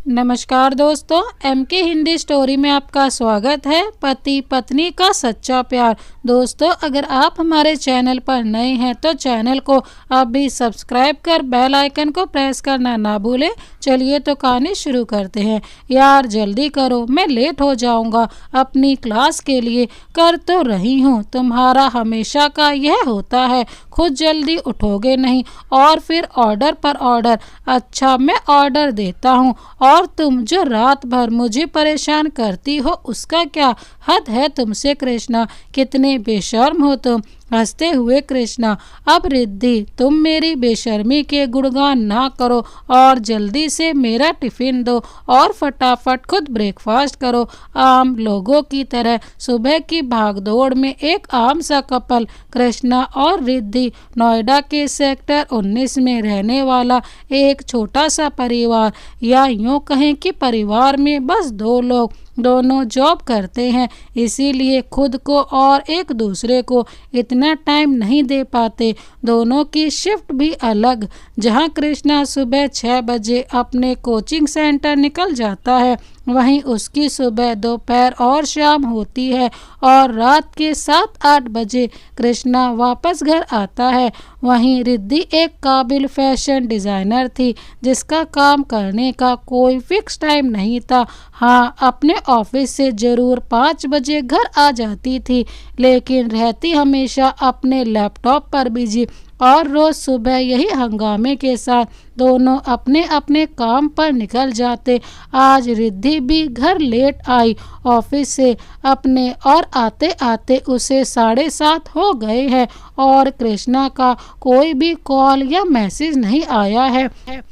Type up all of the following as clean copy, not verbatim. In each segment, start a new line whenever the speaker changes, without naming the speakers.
नमस्कार दोस्तों, MK Hindi story में आपका स्वागत है। पति पत्नी का सच्चा प्यार। दोस्तों, अगर आप हमारे चैनल पर नए हैं तो चैनल को अभी सब्सक्राइब कर बेल आइकन को प्रेस करना ना भूलें। चलिए तो कहानी शुरू करते हैं। यार जल्दी करो, मैं लेट हो जाऊंगा अपनी क्लास के लिए। कर तो रही हूँ, तुम्हारा हमेशा का यह होता है, खुद जल्दी उठोगे नहीं और फिर ऑर्डर पर ऑर्डर। अच्छा, मैं ऑर्डर देता हूँ और तुम जो रात भर मुझे परेशान करती हो उसका क्या हद है तुमसे कृष्णा। कितने बेशर्म हो तुम। हंसते हुए कृष्णा, अब रिद्धि तुम मेरी बेशर्मी के गुणगान ना करो और जल्दी से मेरा टिफिन दो और फटाफट खुद ब्रेकफास्ट करो। आम लोगों की तरह सुबह की भागदौड़ में एक आम सा कपल, कृष्णा और रिद्धि, नोएडा के सेक्टर 19 में रहने वाला एक छोटा सा परिवार, या यूँ कहें कि परिवार में बस दो लोग। दोनों जॉब करते हैं, इसीलिए खुद को और एक दूसरे को इतना टाइम नहीं दे पाते। दोनों की शिफ्ट भी अलग। जहां कृष्णा सुबह 6 बजे अपने कोचिंग सेंटर निकल जाता है, वहीं उसकी सुबह, दोपहर और शाम होती है और रात के 7-8 बजे कृष्णा वापस घर आता है। वहीं रिद्धि एक काबिल फैशन डिज़ाइनर थी जिसका काम करने का कोई फिक्स टाइम नहीं था। हाँ, अपने ऑफिस से ज़रूर 5 बजे घर आ जाती थी, लेकिन रहती हमेशा अपने लैपटॉप पर बिजी और रोज़ सुबह यही हंगामे के साथ दोनों अपने अपने काम पर निकल जाते। आज रिद्धि भी घर लेट आई ऑफिस से अपने, और आते आते उसे 7:30 हो गए हैं और कृष्णा का कोई भी कॉल या मैसेज नहीं आया है।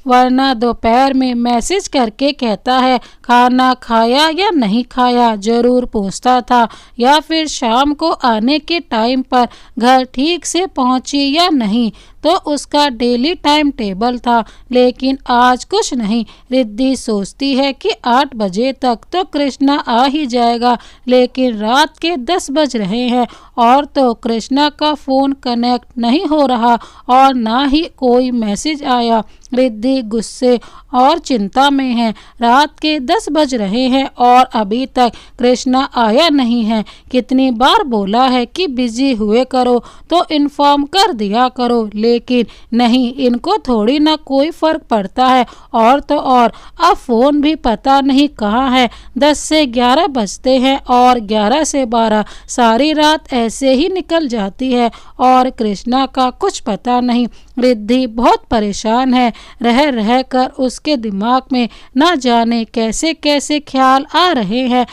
वरना दोपहर में मैसेज करके कहता है खाना खाया या नहीं खाया जरूर पूछता था, या फिर शाम को आने के टाइम पर घर ठीक से पहुंची या नहीं, तो उसका डेली टाइम टेबल था। लेकिन आज कुछ नहीं। रिद्धि सोचती है कि 8 बजे तक तो कृष्णा आ ही जाएगा, लेकिन रात के 10 बज रहे हैं और तो कृष्णा का फ़ोन कनेक्ट नहीं हो रहा और ना ही कोई मैसेज आया। रिद्धि गुस्से और चिंता में है। रात के 10 बज रहे हैं और अभी तक कृष्णा आया नहीं है। कितनी बार बोला है कि बिजी हुए करो तो इन्फॉर्म कर दिया करो, लेकिन नहीं, इनको थोड़ी ना कोई फर्क पड़ता है। और तो और अब फ़ोन भी पता नहीं कहाँ है। 10 से 11 बजते हैं और 11 से 12 सारी रात ऐसे ही निकल जाती है और कृष्णा का कुछ पता नहीं। रिद्धि बहुत परेशान है। रह रह कर उसके दिमाग में ना जाने कैसे कैसे ख्याल आ रहे हैं।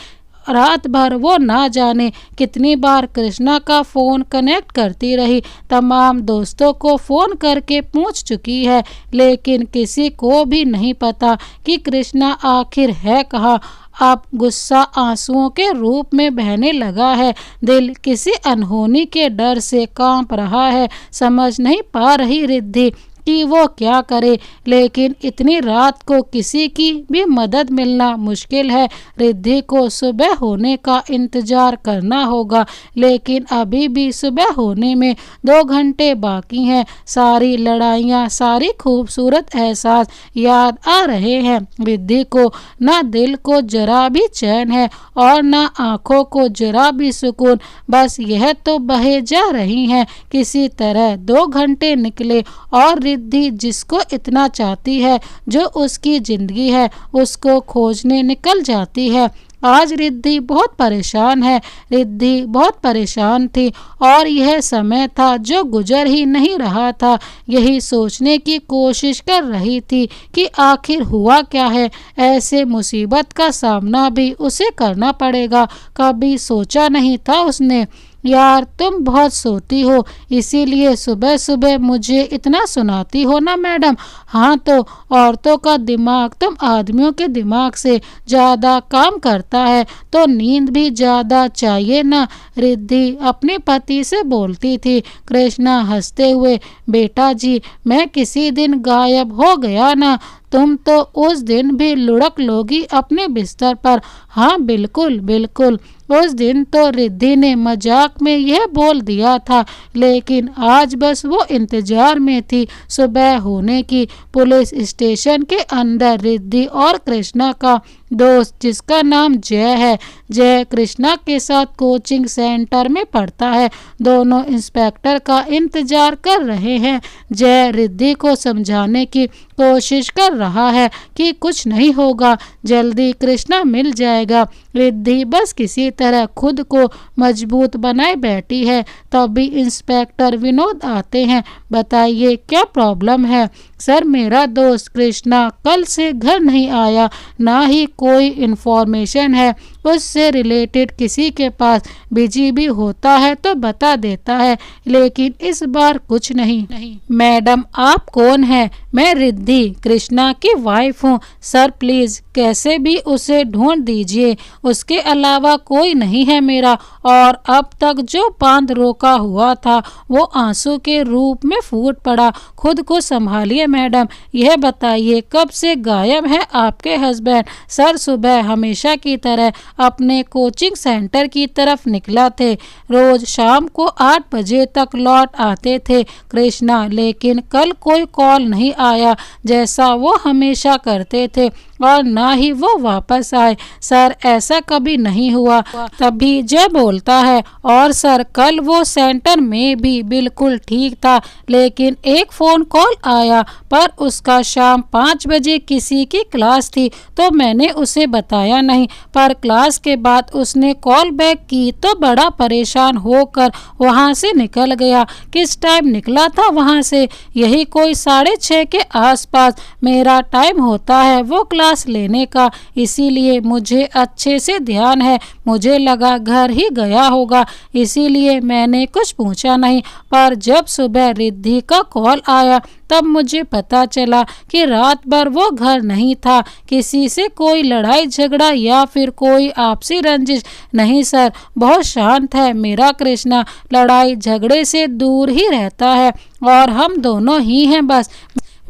रात भर वो ना जाने कितनी बार कृष्णा का फ़ोन कनेक्ट करती रही, तमाम दोस्तों को फ़ोन करके पूछ चुकी है, लेकिन किसी को भी नहीं पता कि कृष्णा आखिर है कहाँ। अब गुस्सा आंसुओं के रूप में बहने लगा है। दिल किसी अनहोनी के डर से कांप रहा है। समझ नहीं पा रही रिद्धि कि वो क्या करे, लेकिन इतनी रात को किसी की भी मदद मिलना मुश्किल है। रिद्धि को सुबह होने का इंतज़ार करना होगा, लेकिन अभी भी सुबह होने में 2 घंटे बाकी हैं। सारी लड़ाइयाँ, सारी खूबसूरत एहसास याद आ रहे हैं। रिद्धि को ना दिल को जरा भी चैन है और ना आँखों को जरा भी सुकून। बस यह तो बहे जा रही हैं किसी तरह। 2 घंटे निकले और रिद्धि जिसको इतना चाहती है, जो उसकी जिंदगी है, उसको खोजने निकल जाती है। आज रिद्धि बहुत परेशान है। रिद्धि बहुत परेशान थी और यह समय था जो गुजर ही नहीं रहा था। यही सोचने की कोशिश कर रही थी कि आखिर हुआ क्या है। ऐसे मुसीबत का सामना भी उसे करना पड़ेगा, कभी सोचा नहीं था उसने। यार तुम बहुत सोती हो, इसीलिए सुबह सुबह मुझे इतना सुनाती हो ना मैडम। हाँ, तो औरतों का दिमाग तुम आदमियों के दिमाग से ज़्यादा काम करता है, तो नींद भी ज़्यादा चाहिए ना, रिद्धि अपने पति से बोलती थी। कृष्णा हंसते हुए, बेटा जी, मैं किसी दिन गायब हो गया ना, तुम तो उस दिन भी लुढ़क लोगी अपने बिस्तर पर। हाँ बिल्कुल बिल्कुल, उस दिन तो रिद्धि ने मजाक में यह बोल दिया था, लेकिन आज बस वो इंतजार में थी सुबह होने की। पुलिस स्टेशन के अंदर रिद्धि और कृष्णा का दोस्त, जिसका नाम जय है, जय कृष्णा के साथ कोचिंग सेंटर में पढ़ता है, दोनों इंस्पेक्टर का इंतजार कर रहे हैं। जय रिद्धि को समझाने की कोशिश कर रहा है कि कुछ नहीं होगा, जल्दी कृष्णा मिल जाएगा। रिद्धि बस किसी तरह खुद को मजबूत बनाए बैठी है। तभी इंस्पेक्टर विनोद आते हैं। बताइए क्या प्रॉब्लम है? सर, मेरा दोस्त कृष्णा कल से घर नहीं आया, ना ही कोई इन्फॉर्मेशन है उससे रिलेटेड किसी के पास। बिजी भी होता है तो बता देता है, लेकिन इस बार कुछ नहीं। मैडम, आप कौन है? मैं रिद्धि, कृष्णा की वाइफ हूँ। सर प्लीज कैसे भी उसे ढूंढ दीजिए, उसके अलावा कोई नहीं है मेरा। और अब तक जो बांध रोका हुआ था वो आंसू के रूप में फूट पड़ा। खुद को संभालिए मैडम। यह बताइए कब से गायब है आपके हस्बैंड? सर, सुबह हमेशा की तरह अपने कोचिंग सेंटर की तरफ निकला थे। रोज शाम को 8 बजे तक लौट आते थे कृष्णा, लेकिन कल कोई कॉल नहीं आया जैसा वो हमेशा करते थे, और ना ही वो वापस आए। सर, ऐसा कभी नहीं हुआ। तभी जय बोलता है, और सर कल वो सेंटर में भी बिल्कुल ठीक था, लेकिन एक फ़ोन कॉल आया, पर उसका शाम 5 बजे किसी की क्लास थी तो मैंने उसे बताया नहीं। पर क्लास के बाद उसने कॉल बैक की तो बड़ा परेशान होकर वहाँ से निकल गया। किस टाइम निकला था वहाँ से? यही कोई 6:30 के आसपास। मेरा टाइम होता है वो क्लास लेने का, इसीलिए मुझे अच्छे से ध्यान है। मुझे लगा घर ही गया होगा, इसीलिए मैंने कुछ पूछा नहीं। पर जब सुबह रिद्धि का कॉल आया तब मुझे पता चला कि रात भर वो घर नहीं था। किसी से कोई लड़ाई झगड़ा या फिर कोई आपसी रंजिश नहीं सर, बहुत शांत है मेरा कृष्णा, लड़ाई झगड़े से दूर ही रहता है, और हम दोनों ही हैं बस।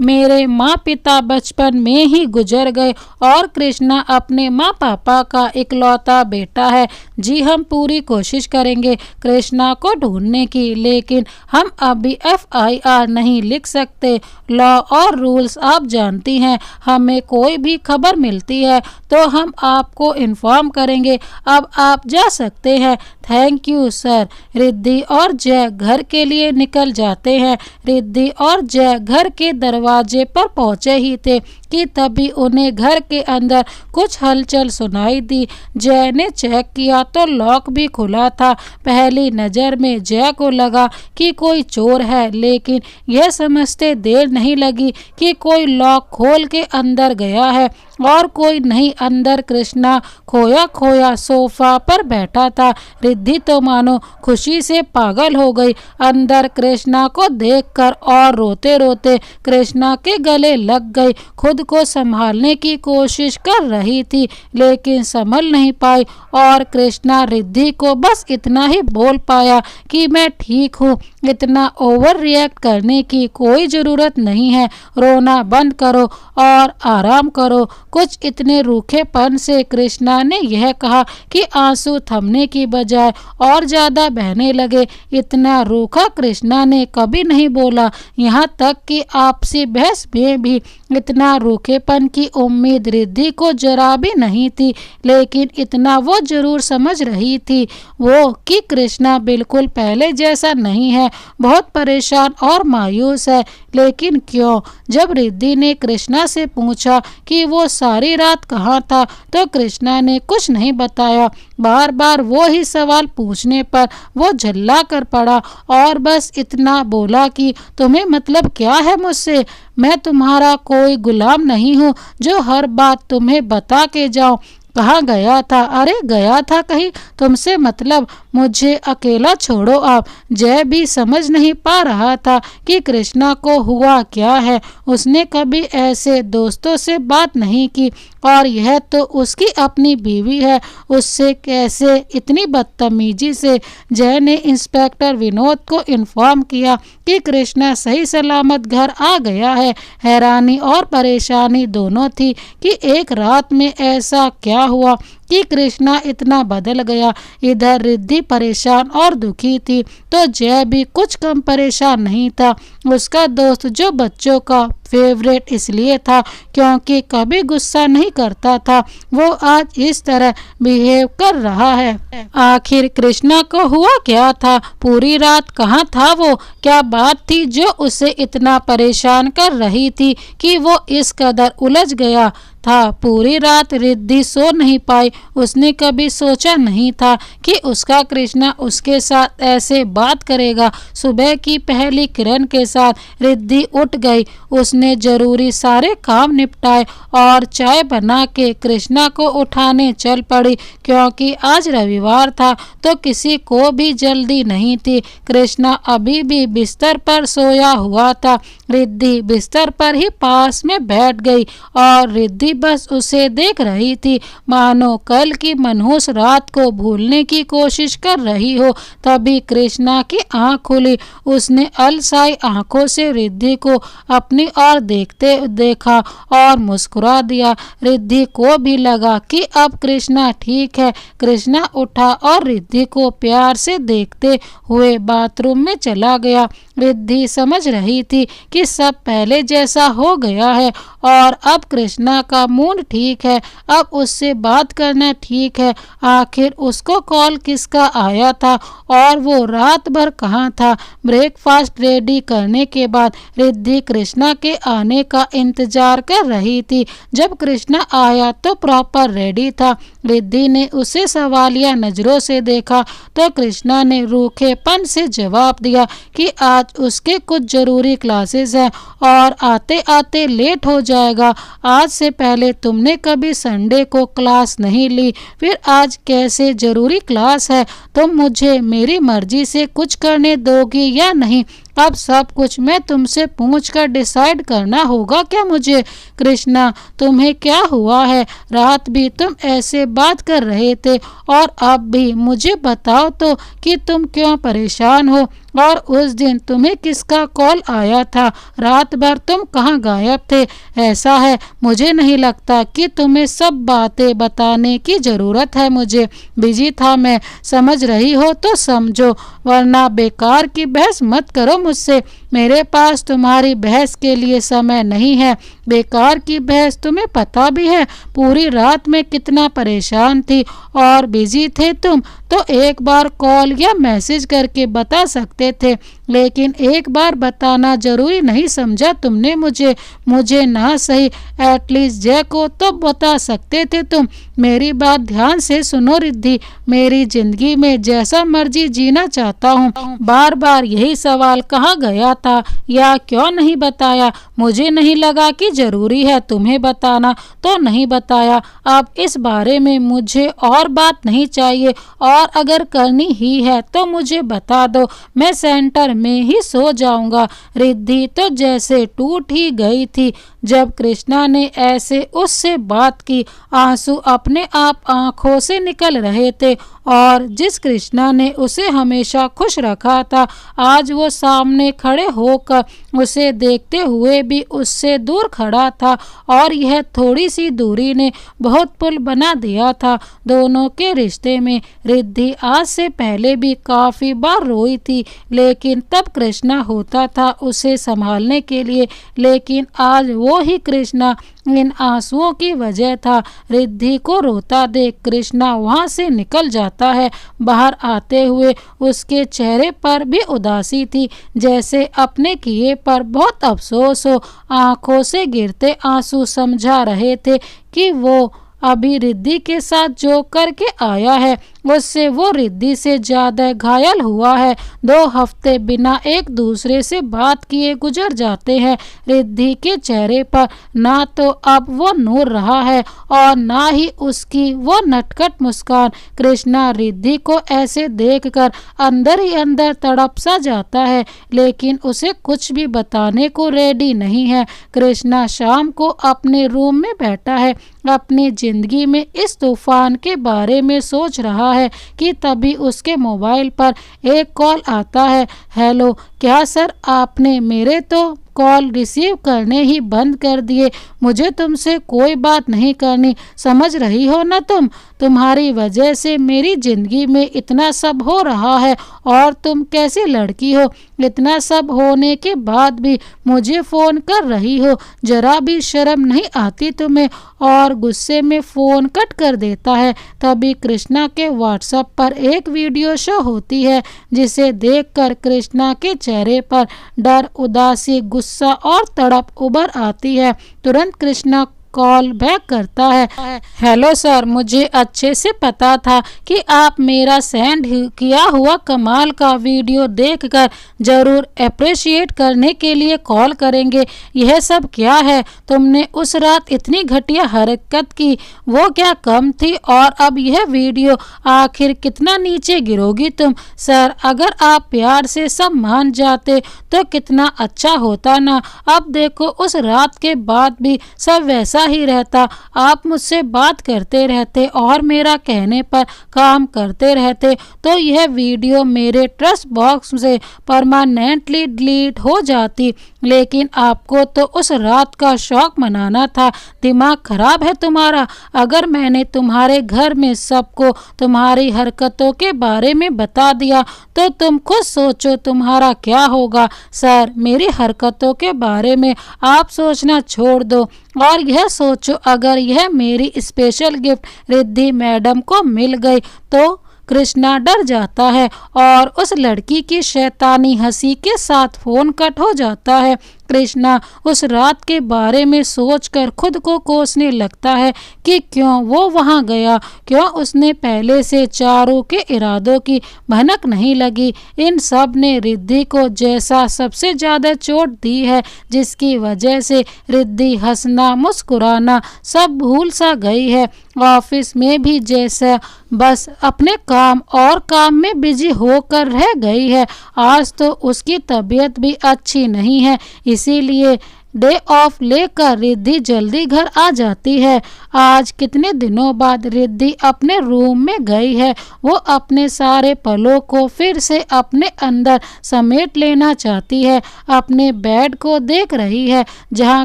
मेरे माँ पिता बचपन में ही गुजर गए और कृष्णा अपने माँ पापा का इकलौता बेटा है। जी, हम पूरी कोशिश करेंगे कृष्णा को ढूंढने की, लेकिन हम अभी FIR नहीं लिख सकते। लॉ और रूल्स आप जानती हैं, हमें कोई भी खबर मिलती है तो हम आपको इन्फॉर्म करेंगे। अब आप जा सकते हैं। Thank you sir. रिद्धि और जय घर के लिए निकल जाते हैं। रिद्धि और जय घर के दरवाजे पर पहुंचे ही थे कि तभी उन्हें घर के अंदर कुछ हलचल सुनाई दी। जय ने चेक किया तो लॉक भी खुला था। पहली नज़र में जय को लगा कि कोई चोर है, लेकिन यह समझते देर नहीं लगी कि कोई लॉक खोल के अंदर गया है, और कोई नहीं। अंदर कृष्णा खोया खोया सोफा पर बैठा था। रिद्धि तो मानो खुशी से पागल हो गई अंदर कृष्णा को देखकर, और रोते रोते कृष्णा के गले लग गई। खुद को संभालने की कोशिश कर रही थी, लेकिन संभल नहीं पाई, और कृष्णा रिद्धि को बस इतना ही बोल पाया कि मैं ठीक हूँ, इतना ओवर रिएक्ट करने की कोई ज़रूरत नहीं है, रोना बंद करो और आराम करो। कुछ इतने रूखेपन से कृष्णा ने यह कहा कि आंसू थमने की बजाय और ज़्यादा बहने लगे। इतना रूखा कृष्णा ने कभी नहीं बोला, यहाँ तक कि आपसी बहस में भी इतना रूखेपन की उम्मीद रिद्धि को जरा भी नहीं थी। लेकिन इतना वो जरूर समझ रही थी वो कि कृष्णा बिल्कुल पहले जैसा नहीं है, बहुत परेशान और मायूस है। लेकिन क्यों? जब रिद्धि ने कृष्णा से पूछा कि वो सारी रात कहाँ था तो कृष्णा ने कुछ नहीं बताया। बार बार वो ही सवाल पूछने पर वो झल्ला कर पड़ा और बस इतना बोला कि तुम्हें मतलब क्या है मुझसे? मैं तुम्हारा कोई गुलाम नहीं हूँ जो हर बात तुम्हें बता के जाऊँ। कहाँ गया था? अरे गया था कहीं, तुमसे मतलब, मुझे अकेला छोड़ो आप। जय भी समझ नहीं पा रहा था कि कृष्णा को हुआ क्या है। उसने कभी ऐसे दोस्तों से बात नहीं की, और यह तो उसकी अपनी बीवी है, उससे कैसे इतनी बदतमीजी से। जय ने इंस्पेक्टर विनोद को इन्फॉर्म किया कि कृष्णा सही सलामत घर आ गया है। हैरानी और परेशानी दोनों थी कि एक रात में ऐसा क्या क्या हुआ कि कृष्णा इतना बदल गया। इधर रिद्धि परेशान और दुखी थी तो जय भी कुछ कम परेशान नहीं था। उसका दोस्त जो बच्चों का फेवरेट इसलिए था क्योंकि कभी गुस्सा नहीं करता था, वो आज इस तरह बिहेव कर रहा है। आखिर कृष्णा को हुआ क्या था? पूरी रात कहाँ था वो? क्या बात थी जो उसे इतना परेशान कर रही थी कि वो इस कदर उलझ गया था? पूरी रात रिद्धि सो नहीं पाई। उसने कभी सोचा नहीं था कि उसका कृष्णा उसके साथ ऐसे बात करेगा। सुबह की पहली किरण के साथ रिद्धि उठ गई। उसने जरूरी सारे काम निपटाए और चाय बना के कृष्णा को उठाने चल पड़ी। क्योंकि आज रविवार था तो किसी को भी जल्दी नहीं थी। कृष्णा अभी भी बिस्तर पर सोया हुआ था। रिद्धि बिस्तर पर ही पास में बैठ गई और रिद्धि बस उसे देख रही थी, मानो कल की मनहूस रात को भूलने की कोशिश कर रही हो। तभी कृष्णा की आंख खुली। उसने अलसाई आंखों से रिद्धि को अपनी ओर देखते देखा और मुस्कुरा दिया। रिद्धि को भी लगा कि अब कृष्णा ठीक है। कृष्णा उठा और रिद्धि को प्यार से देखते हुए बाथरूम में चला गया। रिद्धि समझ रही थी कि सब पहले जैसा हो गया है और अब कृष्णा का मूड ठीक है। अब उससे बात करना ठीक है। आखिर उसको कॉल किसका आया था और वो रात भर कहाँ था? ब्रेकफास्ट रेडी करने के बाद रिद्धि कृष्णा के आने का इंतजार कर रही थी। जब कृष्णा आया तो प्रॉपर रेडी था। रिद्धि ने उसे सवालिया नजरों से देखा तो कृष्णा ने रूखेपन से जवाब दिया कि आज उसके कुछ जरूरी क्लासेस हैं और आते आते लेट हो जाएगा। आज से पहले तुमने कभी संडे को क्लास नहीं ली, फिर आज कैसे जरूरी क्लास है? तुम मुझे मेरी मर्जी से कुछ करने दोगी या नहीं? अब सब कुछ मैं तुमसे पूछकर डिसाइड करना होगा क्या मुझे? कृष्णा, तुम्हें क्या हुआ है? रात भी तुम ऐसे बात कर रहे थे और अब भी। मुझे बताओ तो कि तुम क्यों परेशान हो और उस दिन तुम्हें किसका कॉल आया था? रात भर तुम कहाँ गायब थे? ऐसा है, मुझे नहीं लगता कि तुम्हें सब बातें बताने की ज़रूरत है। मुझे बिजी था मैं। समझ रही हो तो समझो, वरना बेकार की बहस मत करो मुझसे। मेरे पास तुम्हारी बहस के लिए समय नहीं है। बेकार की बहस, तुम्हें पता भी है पूरी रात में कितना परेशान थी और बिजी थे तुम, तो एक बार कॉल या मैसेज करके बता सकते थे, लेकिन एक बार बताना जरूरी नहीं समझा तुमने मुझे ना सही एटलीस्ट जय को तो बता सकते थे तुम। मेरी बात ध्यान से सुनो रिद्धि, मेरी जिंदगी में जैसा मर्जी जीना चाहता हूँ। बार बार यही सवाल कहाँ गया था या क्यों नहीं बताया? मुझे नहीं लगा कि जरूरी है तुम्हें बताना, तो नहीं बताया। अब इस बारे में मुझे और बात नहीं चाहिए और अगर करनी ही है तो मुझे बता दो, मैं सेंटर में ही सो जाऊंगा। रिद्धि तो जैसे टूट ही गई थी जब कृष्णा ने ऐसे उससे बात की। आंसू अपने आप आंखों से निकल रहे थे और जिस कृष्णा ने उसे हमेशा खुश रखा था, आज वो सामने खड़े होकर उसे देखते हुए भी उससे दूर खड़ा था और यह थोड़ी सी दूरी ने बहुत पुल बना दिया था दोनों के रिश्ते में। रिद्धि आज से पहले भी काफ़ी बार रोई थी, लेकिन तब कृष्णा होता था उसे संभालने के लिए, लेकिन आज वो ही कृष्णा इन आंसुओं की वजह था। रिद्धि को रोता देख कृष्णा वहां से निकल जाता है। बाहर आते हुए उसके चेहरे पर भी उदासी थी, जैसे अपने किए पर बहुत अफसोस हो। आंखों से गिरते आंसू समझा रहे थे कि वो अभी रिद्धि के साथ जो करके आया है उससे वो रिद्धि से ज़्यादा घायल हुआ है। 2 हफ्ते बिना एक दूसरे से बात किए गुजर जाते हैं। रिद्धि के चेहरे पर ना तो अब वो नूर रहा है और ना ही उसकी वो नटखट मुस्कान। कृष्णा रिद्धि को ऐसे देखकर अंदर ही अंदर तड़प सा जाता है, लेकिन उसे कुछ भी बताने को रेडी नहीं है। कृष्णा शाम को अपने रूम में बैठा है, अपनी जिंदगी में इस तूफान के बारे में सोच रहा है कि तभी उसके मोबाइल पर एक कॉल आता है। हेलो, क्या सर आपने मेरे तो कॉल रिसीव करने ही बंद कर दिए। मुझे तुमसे कोई बात नहीं करनी, समझ रही हो ना तुम? तुम्हारी वजह से मेरी जिंदगी में इतना सब हो रहा है और तुम कैसी लड़की हो, इतना सब होने के बाद भी मुझे फ़ोन कर रही हो। जरा भी शर्म नहीं आती तुम्हें? और गुस्से में फ़ोन कट कर देता है। तभी कृष्णा के व्हाट्सएप पर एक वीडियो शो होती है, जिसे देखकर कृष्णा के चेहरे पर डर, उदासी, गुस्सा और तड़प उभर आती है। तुरंत कृष्णा कॉल बैक करता है। हेलो सर, मुझे अच्छे से पता था कि आप मेरा सेंड किया हुआ कमाल का वीडियो देखकर ज़रूर अप्रिशिएट करने के लिए कॉल करेंगे। यह सब क्या है? तुमने उस रात इतनी घटिया हरकत की, वो क्या कम थी? और अब यह वीडियो, आखिर कितना नीचे गिरोगी तुम? सर, अगर आप प्यार से सब मान जाते तो कितना अच्छा होता ना। अब देखो, उस रात के बाद भी सब वैसा ही रहता। आप मुझसे बात करते रहते और मेरा कहने पर काम करते रहते तो यह वीडियो मेरे ट्रस्ट बॉक्स से परमानेंटली डिलीट हो जाती। लेकिन आपको तो उस रात का शौक मनाना था। दिमाग खराब है तुम्हारा? अगर मैंने तुम्हारे घर में सबको तुम्हारी हरकतों के बारे में बता दिया तो तुम खुद सोचो तुम्हारा क्या होगा। सर, मेरी हरकतों के बारे में आप सोचना छोड़ दो और यह सोचो, अगर यह मेरी स्पेशल गिफ्ट रिद्धि मैडम को मिल गई तो? कृष्णा डर जाता है और उस लड़की की शैतानी हंसी के साथ फोन कट हो जाता है। कृष्णा उस रात के बारे में सोचकर खुद को कोसने लगता है कि क्यों वो वहां गया, क्यों उसने पहले से चारू के इरादों की भनक नहीं लगी। इन सब ने रिद्धि को जैसा सबसे ज़्यादा चोट दी है, जिसकी वजह से रिद्धि हंसना, मुस्कुराना सब भूल सा गई है। ऑफिस में भी जैसा बस अपने काम और काम में बिजी होकर रह गई है। आज तो उसकी तबीयत भी अच्छी नहीं है, इसीलिए डे ऑफ लेकर रिद्धि जल्दी घर आ जाती है। आज कितने दिनों बाद रिद्धि अपने रूम में गई है। वो अपने सारे पलों को फिर से अपने अंदर समेट लेना चाहती है। अपने बेड को देख रही है, जहां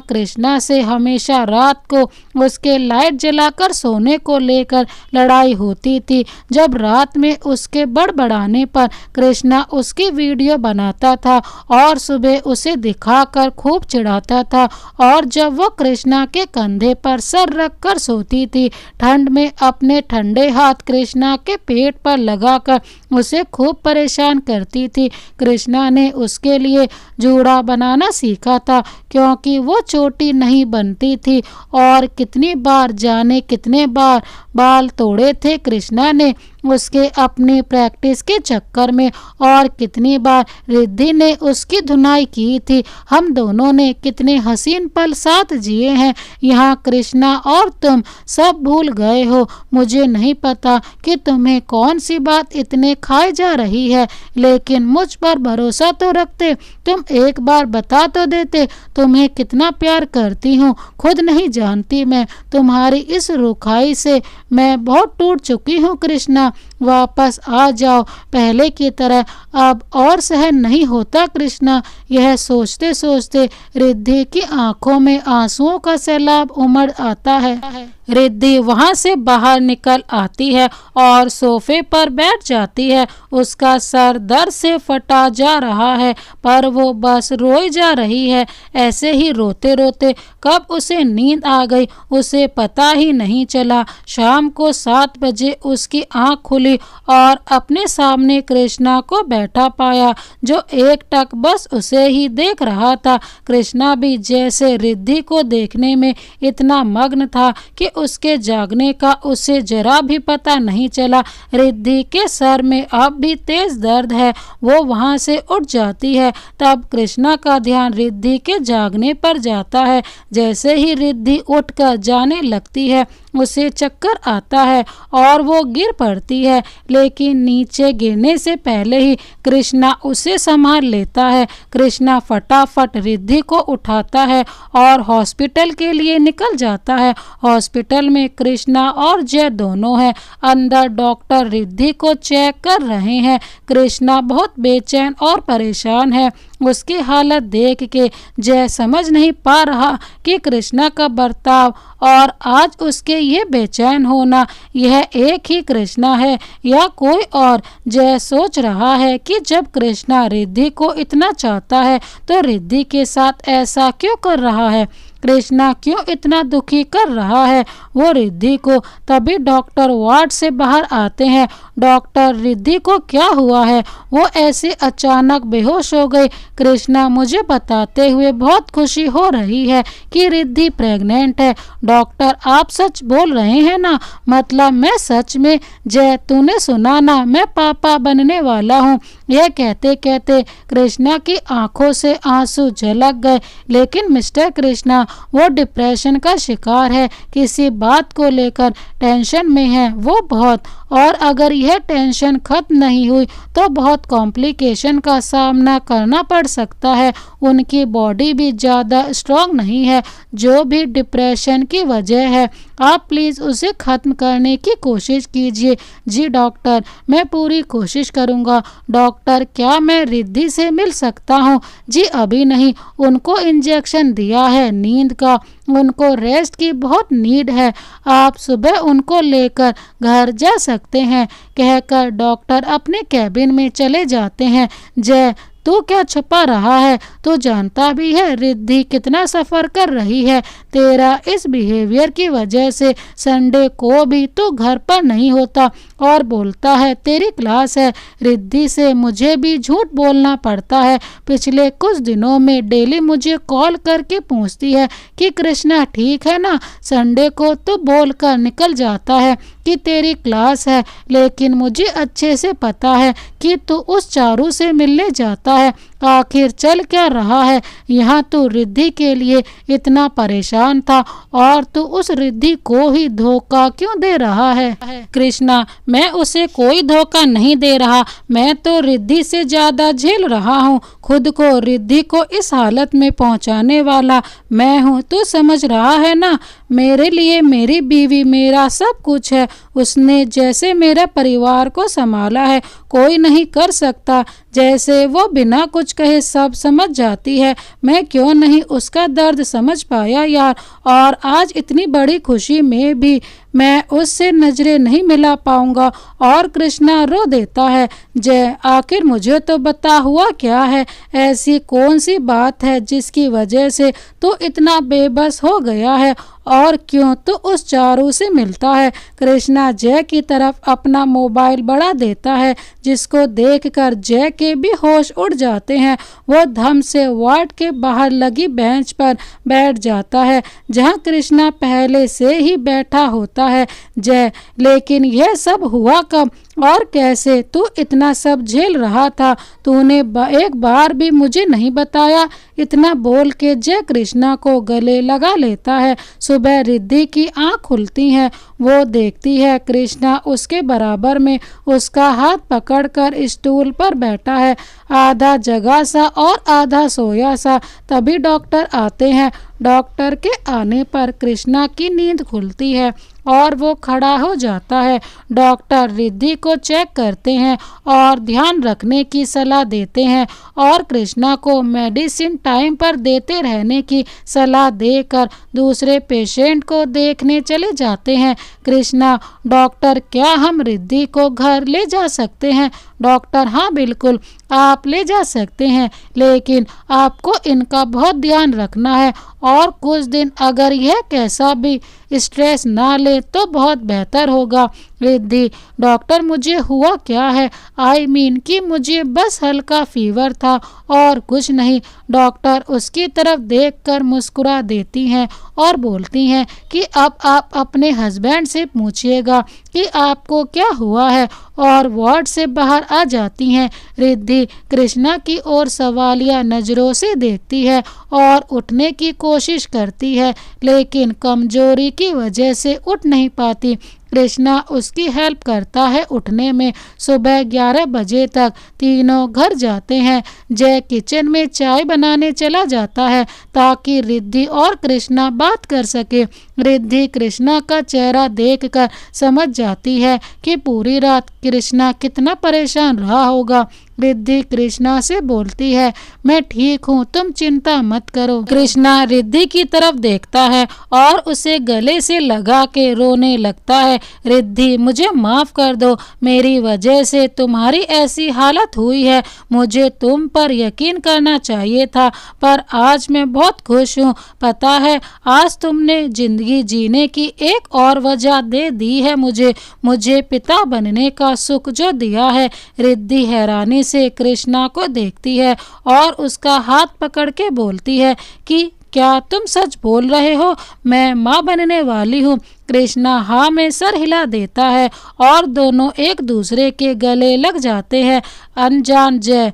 कृष्णा से हमेशा रात को उसके लाइट जलाकर सोने को लेकर लड़ाई होती थी। जब रात में उसके बड़बड़ाने पर कृष्णा उसकी वीडियो बनाता था और सुबह उसे दिखाकर खूब चिढ़ाता था, और जब वो कृष्णा के कंधे पर सर रखकर सोती थी, ठंड में अपने ठंडे हाथ कृष्णा के पेट पर लगाकर उसे खूब परेशान करती थी। कृष्णा ने उसके लिए जूड़ा बनाना सीखा था, क्योंकि वो चोटी नहीं बनती थी। और कितनी बार जाने कितने बार बाल तोड़े थे कृष्णा ने उसके अपनी प्रैक्टिस के चक्कर में, और कितनी बार रिद्धि ने उसकी धुनाई की थी। हम दोनों ने कितने हसीन पल साथ जिए हैं। यहाँ कृष्णा और तुम सब भूल गए हो। मुझे नहीं पता कि तुम्हें कौन सी बात इतने खाई जा रही है, लेकिन मुझ पर भरोसा तो रखते। तुम एक बार बता तो देते तुम्हें कितना प्यार करती हूँ। खुद नहीं जानती मैं। तुम्हारी इस रुखाई से मैं बहुत टूट चुकी हूँ कृष्णा। वापस आ जाओ पहले की तरह, अब और सहन नहीं होता कृष्णा। यह सोचते सोचते रिद्धि की आंखों में आंसुओं का सैलाब उमड़ आता है। रिद्धि वहां से बाहर निकल आती है और सोफे पर बैठ जाती है। उसका सर दर्द से फटा जा रहा है, पर वो बस रोई जा रही है। ऐसे ही रोते रोते कब उसे नींद आ गई उसे पता ही नहीं चला। शाम को 7 बजे उसकी आंख खुली और अपने सामने कृष्णा को बैठा पाया, जो एकटक बस उसे ही देख रहा था। कृष्णा भी जैसे रिद्धि को देखने में इतना मग्न था कि उसके जागने का उसे जरा भी पता नहीं चला। रिद्धि के सर में अब भी तेज दर्द है। वो वहां से उठ जाती है। तब कृष्णा का ध्यान रिद्धि के जागने पर जाता है। जैसे ही रिद्धि उठकर जाने लगती है, उसे चक्कर आता है और वो गिर पड़ती है, लेकिन नीचे गिरने से पहले ही कृष्णा उसे संभाल लेता है। कृष्णा फटाफट रिद्धि को उठाता है और हॉस्पिटल के लिए निकल जाता है। हॉस्पिटल में कृष्णा और जय दोनों हैं। अंदर डॉक्टर रिद्धि को चेक कर रहे हैं। कृष्णा बहुत बेचैन और परेशान है। उसकी हालत देख के जय समझ नहीं पा रहा कि कृष्णा का बर्ताव और आज उसके ये बेचैन होना यह एक ही कृष्णा है या कोई और। जय सोच रहा है कि जब कृष्णा रिद्धि को इतना चाहता है तो रिद्धि के साथ ऐसा क्यों कर रहा है, कृष्णा क्यों इतना दुखी कर रहा है वो रिद्धि को। तभी डॉक्टर वार्ड से बाहर आते हैं। डॉक्टर, रिद्धि को क्या हुआ है? वो ऐसे अचानक बेहोश हो गई। कृष्णा, मुझे बताते हुए बहुत खुशी हो रही है कि रिद्धि प्रेग्नेंट है। डॉक्टर, आप सच बोल रहे हैं ना? मतलब मैं सच में? जय, तूने सुना ना, मैं पापा बनने वाला हूँ। यह कहते कहते कृष्णा की आंखों से आंसू झलक गए। लेकिन मिस्टर कृष्णा, वो डिप्रेशन का शिकार है, किसी बात को लेकर टेंशन में है वो बहुत, और अगर यह टेंशन खत्म नहीं हुई तो बहुत कॉम्प्लिकेशन का सामना करना पड़ सकता है। उनकी बॉडी भी ज़्यादा स्ट्रांग नहीं है। जो भी डिप्रेशन की वजह है, आप प्लीज़ उसे ख़त्म करने की कोशिश कीजिए। जी डॉक्टर, मैं पूरी कोशिश करूँगा। डॉक्टर, क्या मैं रिद्धि से मिल सकता हूँ? जी अभी नहीं, उनको इंजेक्शन दिया है नींद का, उनको रेस्ट की बहुत नीड है। आप सुबह उनको लेकर घर जा सकते हैं, कहकर डॉक्टर अपने कैबिन में चले जाते हैं। जय, तू क्या छुपा रहा है? तू जानता भी है रिद्धि कितना सफ़र कर रही है। तेरा इस बिहेवियर की वजह से संडे को भी तू घर पर नहीं होता और बोलता है तेरी क्लास है। रिद्धि से मुझे भी झूठ बोलना पड़ता है। पिछले कुछ दिनों में डेली मुझे कॉल करके पूछती है कि कृष्णा ठीक है ना। संडे को तो बोल कर निकल जाता है कि तेरी क्लास है, लेकिन मुझे अच्छे से पता है कि तू उस चारू से मिलने जाता है। आखिर चल क्या रहा है यहाँ? तू रिद्धि के लिए इतना परेशान था और तू उस रिद्धि को ही धोखा क्यों दे रहा है? कृष्णा, मैं उसे कोई धोखा नहीं दे रहा, मैं तो रिद्धि से ज़्यादा झेल रहा हूँ। खुद को रिद्धि को इस हालत में पहुँचाने वाला मैं हूँ, तू समझ रहा है ना? मेरे लिए मेरी बीवी मेरा सब कुछ है। उसने जैसे मेरे परिवार को संभाला है कोई नहीं कर सकता। जैसे वो बिना कुछ कहे सब समझ जाती है। मैं क्यों नहीं उसका दर्द समझ पाया यार? और आज इतनी बड़ी खुशी में भी मैं उससे नजरें नहीं मिला पाऊंगा। और कृष्णा रो देता है। जय, आखिर मुझे तो बता हुआ क्या है? ऐसी कौन सी बात है जिसकी वजह से तू इतना बेबस हो गया है? और क्यों तो उस चारू से मिलता है? कृष्णा जय की तरफ अपना मोबाइल बढ़ा देता है, जिसको देखकर जय के भी होश उड़ जाते हैं। वो धम से वार्ड के बाहर लगी बेंच पर बैठ जाता है, जहां कृष्णा पहले से ही बैठा होता है। जय, लेकिन यह सब हुआ कब और कैसे? तू इतना सब झेल रहा था, तूने एक बार भी मुझे नहीं बताया। इतना बोल के जय कृष्णा को गले लगा लेता है। सुबह रिद्धि की आंख खुलती हैं, वो देखती है कृष्णा उसके बराबर में उसका हाथ पकड़कर स्टूल पर बैठा है, आधा जगा सा और आधा सोया सा। तभी डॉक्टर आते हैं। डॉक्टर के आने पर कृष्णा की नींद खुलती है और वो खड़ा हो जाता है। डॉक्टर रिद्धि को चेक करते हैं और ध्यान रखने की सलाह देते हैं और कृष्णा को मेडिसिन टाइम पर देते रहने की सलाह देकर दूसरे पेशेंट को देखने चले जाते हैं। कृष्णा, डॉक्टर, क्या हम रिद्धि को घर ले जा सकते हैं? डॉक्टर, हाँ बिल्कुल आप ले जा सकते हैं, लेकिन आपको इनका बहुत ध्यान रखना है और कुछ दिन अगर यह कैसा भी स्ट्रेस ना ले तो बहुत बेहतर होगा। रिद्धि, डॉक्टर मुझे हुआ क्या है? आई मीन कि मुझे बस हल्का फीवर था और कुछ नहीं। डॉक्टर उसकी तरफ देखकर मुस्कुरा देती हैं और बोलती हैं कि अब आप अपने हस्बैंड से पूछिएगा कि आपको क्या हुआ है, और वार्ड से बाहर आ जाती हैं। रिद्धि कृष्णा की ओर सवालिया नज़रों से देखती है और उठने की कोशिश करती है, लेकिन कमजोरी की वजह से उठ नहीं पाती। कृष्णा उसकी हेल्प करता है उठने में। सुबह 11 बजे तक तीनों घर जाते हैं। जय किचन में चाय बनाने चला जाता है ताकि रिद्धि और कृष्णा बात कर सके। रिद्धि कृष्णा का चेहरा देखकर समझ जाती है कि पूरी रात कृष्णा कितना परेशान रहा होगा। रिद्धि कृष्णा से बोलती है, मैं ठीक हूँ, तुम चिंता मत करो। कृष्णा रिद्धि की तरफ देखता है और उसे गले से लगा के रोने लगता है। रिद्धि, मुझे माफ कर दो, मेरी वजह से तुम्हारी ऐसी हालत हुई है। मुझे तुम पर यकीन करना चाहिए था, पर आज मैं बहुत खुश हूँ। पता है, आज तुमने जिंदगी जीने की एक और वजह दे दी है मुझे पिता बनने का सुख जो दिया है। रिद्धि हैरानी से कृष्णा को देखती है और उसका हाथ पकड़ के बोलती है कि क्या तुम सच बोल रहे हो? मैं माँ बनने वाली हूँ। कृष्णा हाँ में सर हिला देता है और दोनों एक दूसरे के गले लग जाते हैं। अनजान जय,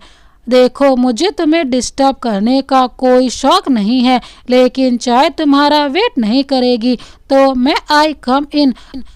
देखो, मुझे तुम्हें डिस्टर्ब करने का कोई शौक नहीं है, लेकिन चाय तुम्हारा वेट नहीं करेगी तो मैं आई कम इन।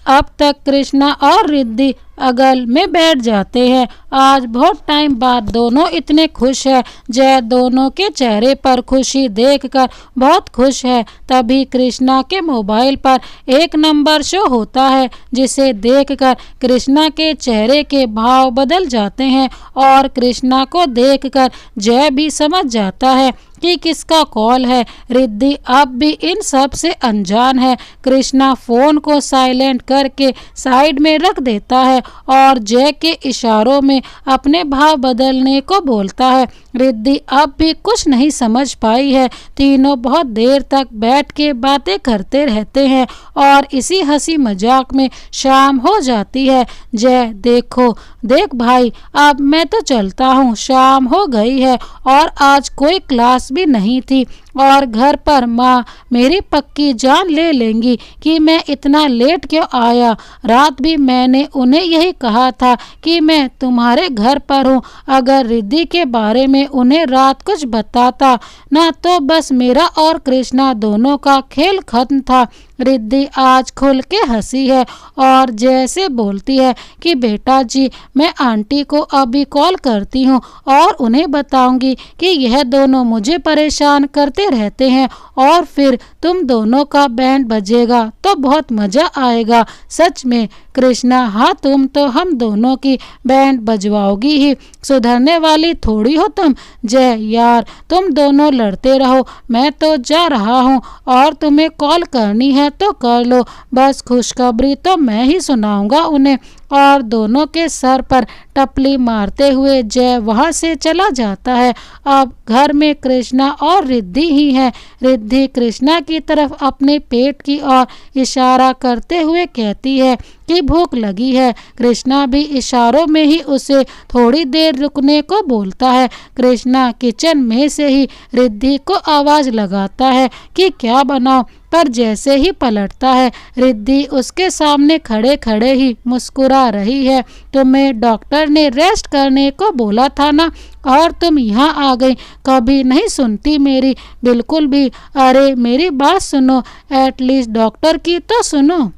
अब तक कृष्णा और रिद्धि अगल में बैठ जाते हैं। आज बहुत टाइम बाद दोनों इतने खुश हैं। जय दोनों के चेहरे पर खुशी देखकर बहुत खुश है। तभी कृष्णा के मोबाइल पर एक नंबर शो होता है, जिसे देखकर कृष्णा के चेहरे के भाव बदल जाते हैं और कृष्णा को देखकर जय भी समझ जाता है कि किसका कॉल है। रिद्धि अब भी इन सब से अनजान है। कृष्णा फोन को साइलेंट करके साइड में रख देता है और जय के इशारों में अपने भाव बदलने को बोलता है। रिद्धि अब भी कुछ नहीं समझ पाई है। तीनों बहुत देर तक बैठ के बातें करते रहते हैं और इसी हंसी मजाक में शाम हो जाती है। जय, देख भाई, अब मैं तो चलता हूँ, शाम हो गई है और आज कोई क्लास भी नहीं थी और घर पर माँ मेरी पक्की जान ले लेंगी कि मैं इतना लेट क्यों आया। रात भी मैंने उन्हें यही कहा था कि मैं तुम्हारे घर पर हूँ। अगर रिद्धि के बारे में उन्हें रात कुछ बताता ना तो बस मेरा और कृष्णा दोनों का खेल खत्म था। रिद्धि आज खुल के हंसी है और जैसे बोलती है कि बेटा जी, मैं आंटी को अभी कॉल करती हूँ और उन्हें बताऊंगी कि यह दोनों मुझे परेशान करते रहते हैं और फिर तुम दोनों का बैंड बजेगा तो बहुत मजा आएगा। सच में कृष्णा, हाँ तुम तो हम दोनों की बैंड बजवाओगी ही, सुधरने वाली थोड़ी हो तुम। जय, यार तुम दोनों लड़ते रहो, मैं तो जा रहा हूँ और तुम्हें कॉल करनी है तो कर लो, बस खुशखबरी तो मैं ही सुनाऊंगा उन्हें। और दोनों के सर पर टपली मारते हुए जय वहां से चला जाता है। अब घर में कृष्णा और रिद्धि ही है। रिद्धि कृष्णा की तरफ अपने पेट की ओर इशारा करते हुए कहती है कि भूख लगी है। कृष्णा भी इशारों में ही उसे थोड़ी देर रुकने को बोलता है। कृष्णा किचन में से ही रिद्धि को आवाज लगाता है कि क्या बनाओ, पर जैसे ही पलटता है रिद्धि उसके सामने खड़े खड़े ही मुस्कुरा रही है। तुम्हें डॉक्टर ने रेस्ट करने को बोला था ना, और तुम यहाँ आ गई, कभी नहीं सुनती मेरी बिल्कुल भी। अरे मेरी बात सुनो, एटलीस्ट डॉक्टर की तो सुनो।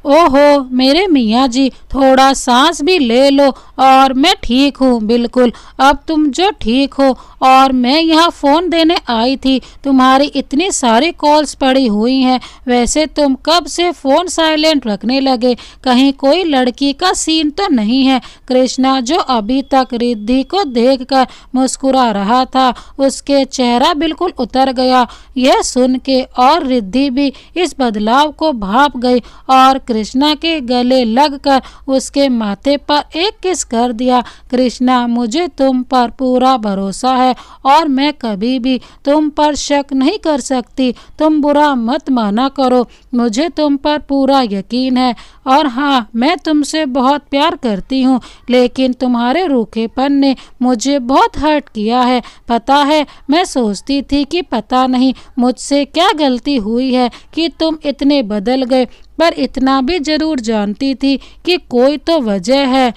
ओहो मेरे मियाँ जी, थोड़ा सांस भी ले लो और मैं ठीक हूँ बिल्कुल। अब तुम जो ठीक हो, और मैं यहाँ फ़ोन देने आई थी। तुम्हारी इतनी सारी कॉल्स पड़ी हुई हैं। वैसे तुम कब से फ़ोन साइलेंट रखने लगे? कहीं कोई लड़की का सीन तो नहीं है? कृष्णा, जो अभी तक रिद्धि को देखकर मुस्कुरा रहा था, उसके चेहरा बिल्कुल उतर गया यह सुन के, और रिद्धि भी इस बदलाव को भाप गई और कृष्णा के गले लगकर उसके माथे पर एक किस कर दिया। कृष्णा, मुझे तुम पर पूरा भरोसा है और मैं कभी भी तुम पर शक नहीं कर सकती। तुम बुरा मत माना करो, मुझे तुम पर पूरा यकीन है। और हाँ, मैं तुमसे बहुत प्यार करती हूँ, लेकिन तुम्हारे रूखेपन ने मुझे बहुत हर्ट किया है। पता है, मैं सोचती थी कि पता नहीं मुझसे क्या गलती हुई है कि तुम इतने बदल गए, पर इतना भी जरूर जानती थी कि कोई तो वजह है।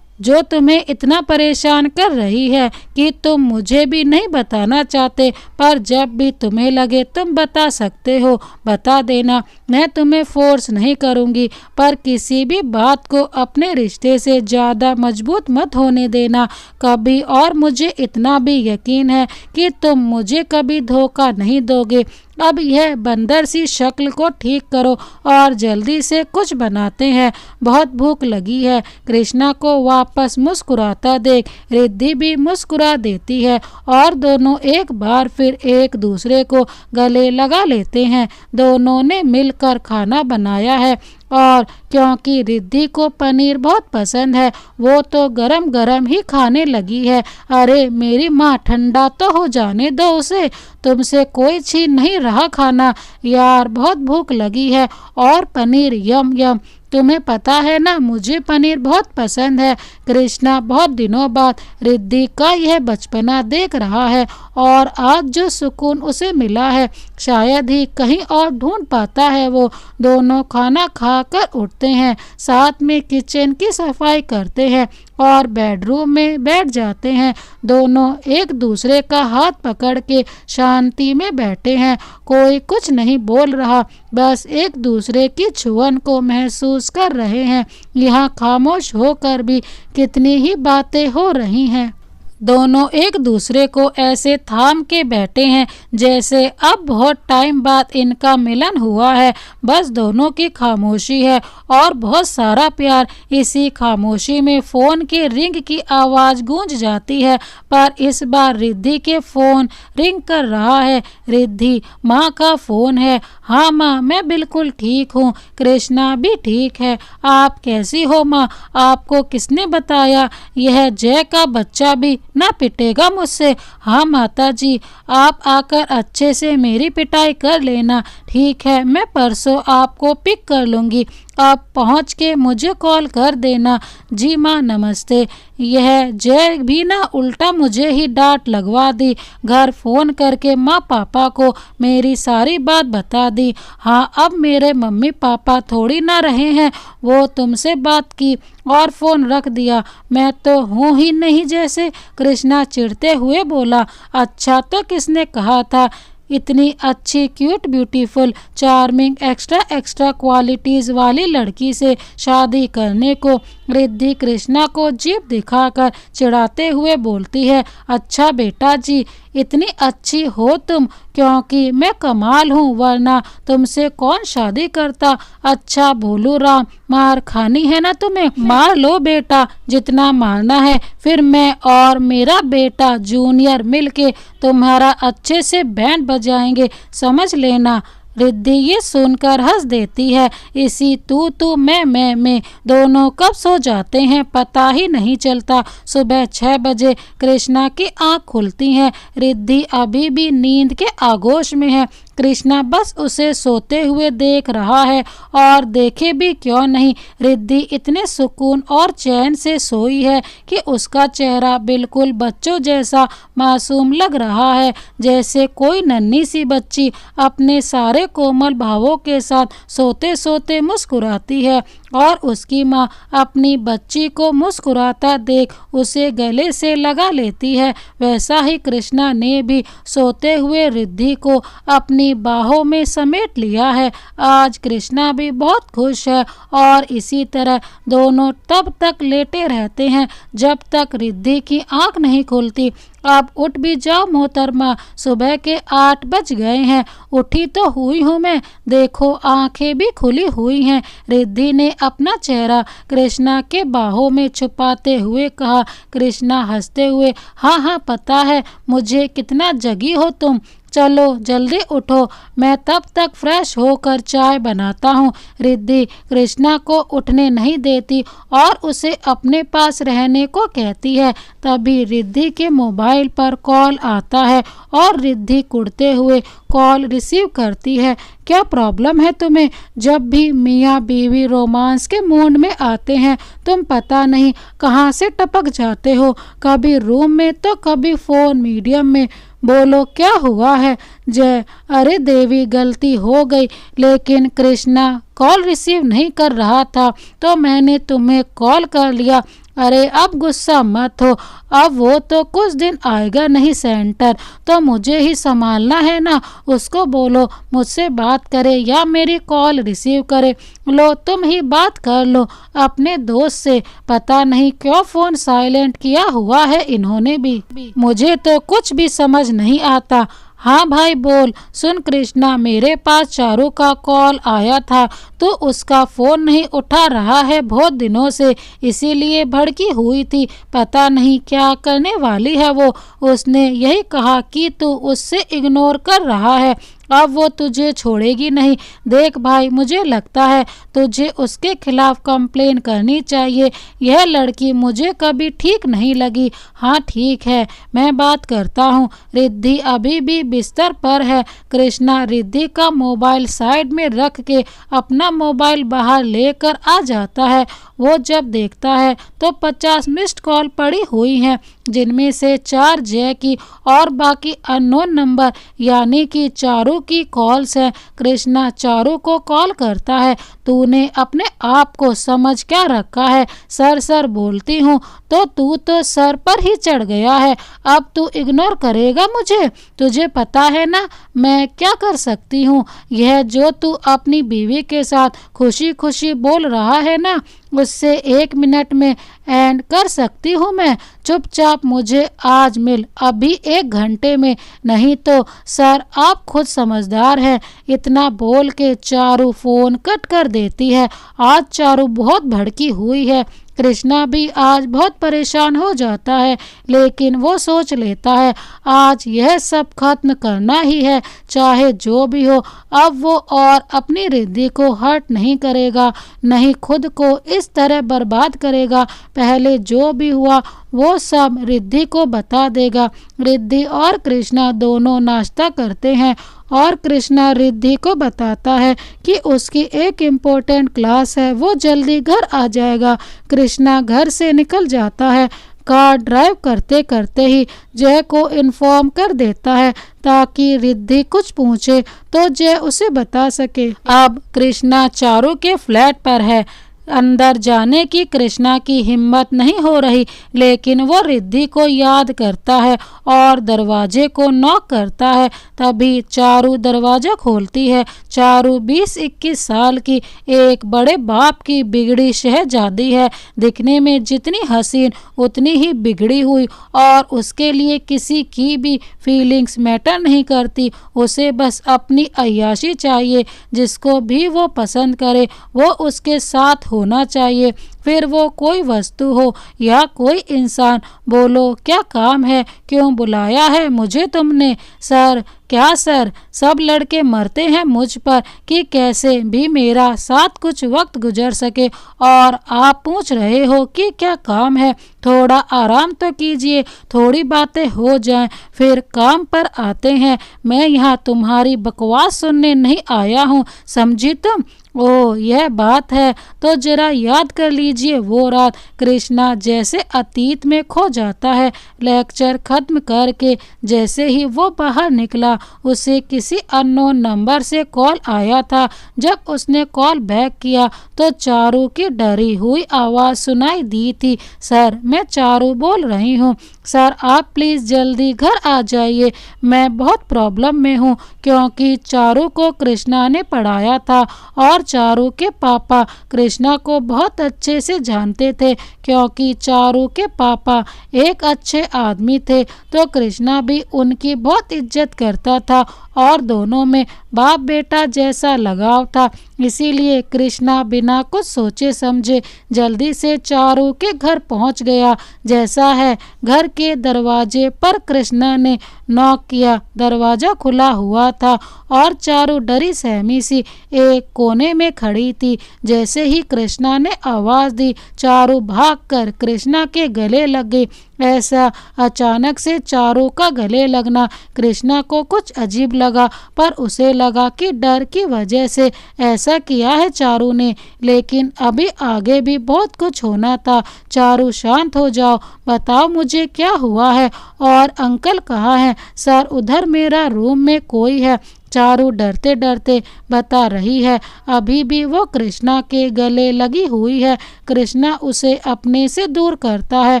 जो तुम्हें इतना परेशान कर रही है कि तुम मुझे भी नहीं बताना चाहते, पर जब भी तुम्हें लगे तुम बता सकते हो, बता देना। मैं तुम्हें फोर्स नहीं करूँगी, पर किसी भी बात को अपने रिश्ते से ज़्यादा मजबूत मत होने देना कभी। और मुझे इतना भी यकीन है कि तुम मुझे कभी धोखा नहीं दोगे। अब यह बंदर सी शक्ल को ठीक करो और जल्दी से कुछ बनाते हैं, बहुत भूख लगी है। कृष्णा को वापस मुस्कुराता देख रिद्धि भी मुस्कुरा देती है और दोनों एक बार फिर एक दूसरे को गले लगा लेते हैं। दोनों ने मिलकर खाना बनाया है और क्योंकि रिद्धि को पनीर बहुत पसंद है, वो तो गरम गरम ही खाने लगी है। अरे मेरी माँ, ठंडा तो हो जाने दो उसे, तुमसे कोई छीन नहीं रहा खाना। यार बहुत भूख लगी है और पनीर यम यम। तुम्हें पता है ना, मुझे पनीर बहुत पसंद है। कृष्णा बहुत दिनों बाद रिद्धि का यह बचपना देख रहा है और आज जो सुकून उसे मिला है शायद ही कहीं और ढूंढ पाता है वो। दोनों खाना खाकर उठते हैं, साथ में किचन की सफाई करते हैं और बेडरूम में बैठ जाते हैं। दोनों एक दूसरे का हाथ पकड़ के शांति में बैठे हैं। कोई कुछ नहीं बोल रहा, बस एक दूसरे की छुअन को महसूस कर रहे हैं। यहाँ खामोश होकर भी कितनी ही बातें हो रही हैं। दोनों एक दूसरे को ऐसे थाम के बैठे हैं जैसे अब बहुत टाइम बाद इनका मिलन हुआ है। बस दोनों की खामोशी है और बहुत सारा प्यार। इसी खामोशी में फ़ोन के रिंग की आवाज़ गूंज जाती है, पर इस बार रिद्धि के फ़ोन रिंग कर रहा है। रिद्धि, माँ का फ़ोन है। हाँ माँ, मैं बिल्कुल ठीक हूँ। कृष्णा भी ठीक है। आप कैसी हो माँ? आपको किसने बताया यह जय का बच्चा भी ना पिटेगा मुझसे? हाँ माता जी, आप आकर अच्छे से मेरी पिटाई कर लेना। ठीक है, मैं परसों आपको पिक कर लूँगी। आप पहुँच के मुझे कॉल कर देना। जी माँ नमस्ते। यह जय भी ना उल्टा मुझे ही डांट लगवा दी। घर फ़ोन करके माँ पापा को मेरी सारी बात बता दी। हाँ, अब मेरे मम्मी पापा थोड़ी ना रहे हैं, वो तुमसे बात की और फ़ोन रख दिया। मैं तो हूँ ही नहीं जैसे। कृष्णा चिढ़ते हुए बोला। अच्छा तो किसने कहा था इतनी अच्छी, cute, beautiful, charming, extra qualities वाली लड़की से शादी करने को? रिद्धि कृष्णा को जीभ दिखाकर चिढ़ाते हुए बोलती है। अच्छा बेटा जी, इतनी अच्छी हो तुम क्योंकि मैं कमाल हूँ, वरना तुमसे कौन शादी करता। अच्छा भोलू राम, मार खानी है ना तुम्हें? मार लो बेटा, जितना मारना है। फिर मैं और मेरा बेटा जूनियर मिलके तुम्हारा अच्छे से बैंड बजाएंगे, समझ लेना। रिद्धि ये सुनकर हंस देती है। इसी तू मैं में दोनों कब सो जाते हैं पता ही नहीं चलता। सुबह 6 बजे कृष्णा की आंख खुलती हैं। रिद्धि अभी भी नींद के आगोश में है। कृष्णा बस उसे सोते हुए देख रहा है और देखे भी क्यों नहीं। रिद्धि इतने सुकून और चैन से सोई है कि उसका चेहरा बिल्कुल बच्चों जैसा मासूम लग रहा है, जैसे कोई नन्ही सी बच्ची अपने सारे कोमल भावों के साथ सोते सोते मुस्कुराती है और उसकी माँ अपनी बच्ची को मुस्कुराता देख उसे गले से लगा लेती है। वैसा ही कृष्णा ने भी सोते हुए रिद्धि को अपनी बाहों में समेट लिया है। आज कृष्णा भी बहुत खुश है और इसी तरह दोनों तब तक लेटे रहते हैं जब तक रिद्धि की आंख नहीं खुलती। अब उठ भी जाओ मोहतरमा, सुबह के 8 बज गए हैं। उठी तो हुई हूँ मैं, देखो आंखें भी खुली हुई हैं। रिद्धि ने अपना चेहरा कृष्णा के बाहों में छुपाते हुए कहा। कृष्णा हंसते हुए, हाँ हाँ पता है मुझे, कितना जगी हो तुम। चलो जल्दी उठो, मैं तब तक फ्रेश होकर चाय बनाता हूँ। रिद्धि कृष्णा को उठने नहीं देती और उसे अपने पास रहने को कहती है। तभी रिद्धि के मोबाइल पर कॉल आता है और रिद्धि कुड़ते हुए कॉल रिसीव करती है। क्या प्रॉब्लम है तुम्हें? जब भी मियाँ बीवी रोमांस के मूड में आते हैं तुम पता नहीं कहाँ से टपक जाते हो, कभी रूम में तो कभी फ़ोन मीडियम में। बोलो क्या हुआ है? जय, अरे देवी गलती हो गई, लेकिन कृष्णा कॉल रिसीव नहीं कर रहा था तो मैंने तुम्हें कॉल कर लिया। अरे अब गुस्सा मत हो, अब वो तो कुछ दिन आएगा नहीं सेंटर, तो मुझे ही संभालना है ना। उसको बोलो मुझसे बात करे या मेरी कॉल रिसीव करे। लो तुम ही बात कर लो अपने दोस्त से। पता नहीं क्यों फ़ोन साइलेंट किया हुआ है इन्होंने भी। मुझे तो कुछ भी समझ नहीं आता। हाँ भाई बोल। सुन कृष्णा, मेरे पास चारू का कॉल आया था तो उसका फ़ोन नहीं उठा रहा है बहुत दिनों से, इसीलिए भड़की हुई थी। पता नहीं क्या करने वाली है वो। उसने यही कहा कि तू उससे इग्नोर कर रहा है, अब वो तुझे छोड़ेगी नहीं। देख भाई, मुझे लगता है तुझे उसके खिलाफ कंप्लेन करनी चाहिए। यह लड़की मुझे कभी ठीक नहीं लगी। हाँ ठीक है, मैं बात करता हूँ। रिद्धि अभी भी बिस्तर पर है। कृष्णा रिद्धि का मोबाइल साइड में रख के अपना मोबाइल बाहर लेकर आ जाता है। वो जब देखता है तो 50 मिस्ड कॉल पड़ी हुई हैं, जिनमें से 4 जय की और बाकी अननोन नंबर यानी कि चारू की कॉल्स हैं। कृष्णा चारू को कॉल करता है। तूने अपने आप को समझ क्या रखा है? सर सर बोलती हूँ तो तू तो सर पर ही चढ़ गया है। अब तू इग्नोर करेगा मुझे? तुझे पता है ना मैं क्या कर सकती हूँ? यह जो तू अपनी बीवी के साथ खुशी खुशी बोल रहा है ना, उससे 1 मिनट में एंड कर सकती हूँ मैं। चुपचाप मुझे आज मिल, अभी 1 घंटे में, नहीं तो सर आप खुद समझदार हैं। इतना बोल के चारू फ़ोन कट कर देती है। आज चारू बहुत भड़की हुई है। कृष्णा भी आज बहुत परेशान हो जाता है, लेकिन वो सोच लेता है आज यह सब खत्म करना ही है, चाहे जो भी हो। अब वो और अपनी रिद्धि को हर्ट नहीं करेगा, नहीं खुद को इस तरह बर्बाद करेगा। पहले जो भी हुआ वो सब रिद्धि को बता देगा। रिद्धि और कृष्णा दोनों नाश्ता करते हैं और कृष्णा रिद्धि को बताता है कि उसकी एक इम्पोर्टेंट क्लास है, वो जल्दी घर आ जाएगा। कृष्णा घर से निकल जाता है। कार ड्राइव करते करते ही जय को इन्फॉर्म कर देता है ताकि रिद्धि कुछ पूछे तो जय उसे बता सके। अब कृष्णा चारू के फ्लैट पर है। अंदर जाने की कृष्णा की हिम्मत नहीं हो रही, लेकिन वो रिद्धि को याद करता है और दरवाजे को नॉक करता है। तभी चारू दरवाजा खोलती है। चारू 20-21 साल की एक बड़े बाप की बिगड़ी शहजादी है। दिखने में जितनी हसीन उतनी ही बिगड़ी हुई, और उसके लिए किसी की भी फीलिंग्स मैटर नहीं करती। उसे बस अपनी अय्याशी चाहिए। जिसको भी वो पसंद करे वो उसके साथ होना चाहिए, फिर वो कोई वस्तु हो या कोई इंसान। बोलो क्या काम है? क्यों बुलाया है मुझे तुमने? सर? क्या सर? सब लड़के मरते हैं मुझ पर कि कैसे भी मेरा साथ कुछ वक्त गुजर सके, और आप पूछ रहे हो कि क्या काम है? थोड़ा आराम तो कीजिए, थोड़ी बातें हो जाएं, फिर काम पर आते हैं। मैं यहाँ तुम्हारी बकवास सुनने नहीं आया हूँ, समझी तुम? ओह यह बात है, तो जरा याद कर लीजिए वो रात। कृष्णा जैसे अतीत में खो जाता है। लेक्चर खत्म करके जैसे ही वो बाहर निकला, उसे किसी अननोन नंबर से कॉल आया था। जब उसने कॉल बैक किया तो चारू की डरी हुई आवाज़ सुनाई दी थी। सर, मैं चारू बोल रही हूँ। सर आप प्लीज़ जल्दी घर आ जाइए, मैं बहुत प्रॉब्लम में हूँ। क्योंकि चारू को कृष्णा ने पढ़ाया था और चारू के पापा कृष्णा को बहुत अच्छे से जानते थे। क्योंकि चारू के पापा एक अच्छे आदमी थे तो कृष्णा भी उनकी बहुत इज्जत करता था और दोनों में बाप बेटा जैसा लगाव था। इसीलिए कृष्णा बिना कुछ सोचे समझे जल्दी से चारू के घर पहुंच गया। जैसा है घर के दरवाजे पर कृष्णा ने नॉक किया। दरवाज़ा खुला हुआ था और चारू डरी सहमी सी एक कोने में खड़ी थी। जैसे ही कृष्णा ने आवाज़ दी, चारू भागकर कृष्णा के गले लग गई। ऐसा अचानक से चारू का गले लगना कृष्णा को कुछ अजीब लगा, पर उसे लगा कि डर की वजह से ऐसा किया है चारू ने। लेकिन अभी आगे भी बहुत कुछ होना था। चारू शांत हो जाओ, बताओ मुझे क्या हुआ है और अंकल कहाँ हैं? सर उधर मेरा रूम में कोई है। चारू डरते डरते बता रही है। अभी भी वो कृष्णा के गले लगी हुई है। कृष्णा उसे अपने से दूर करता है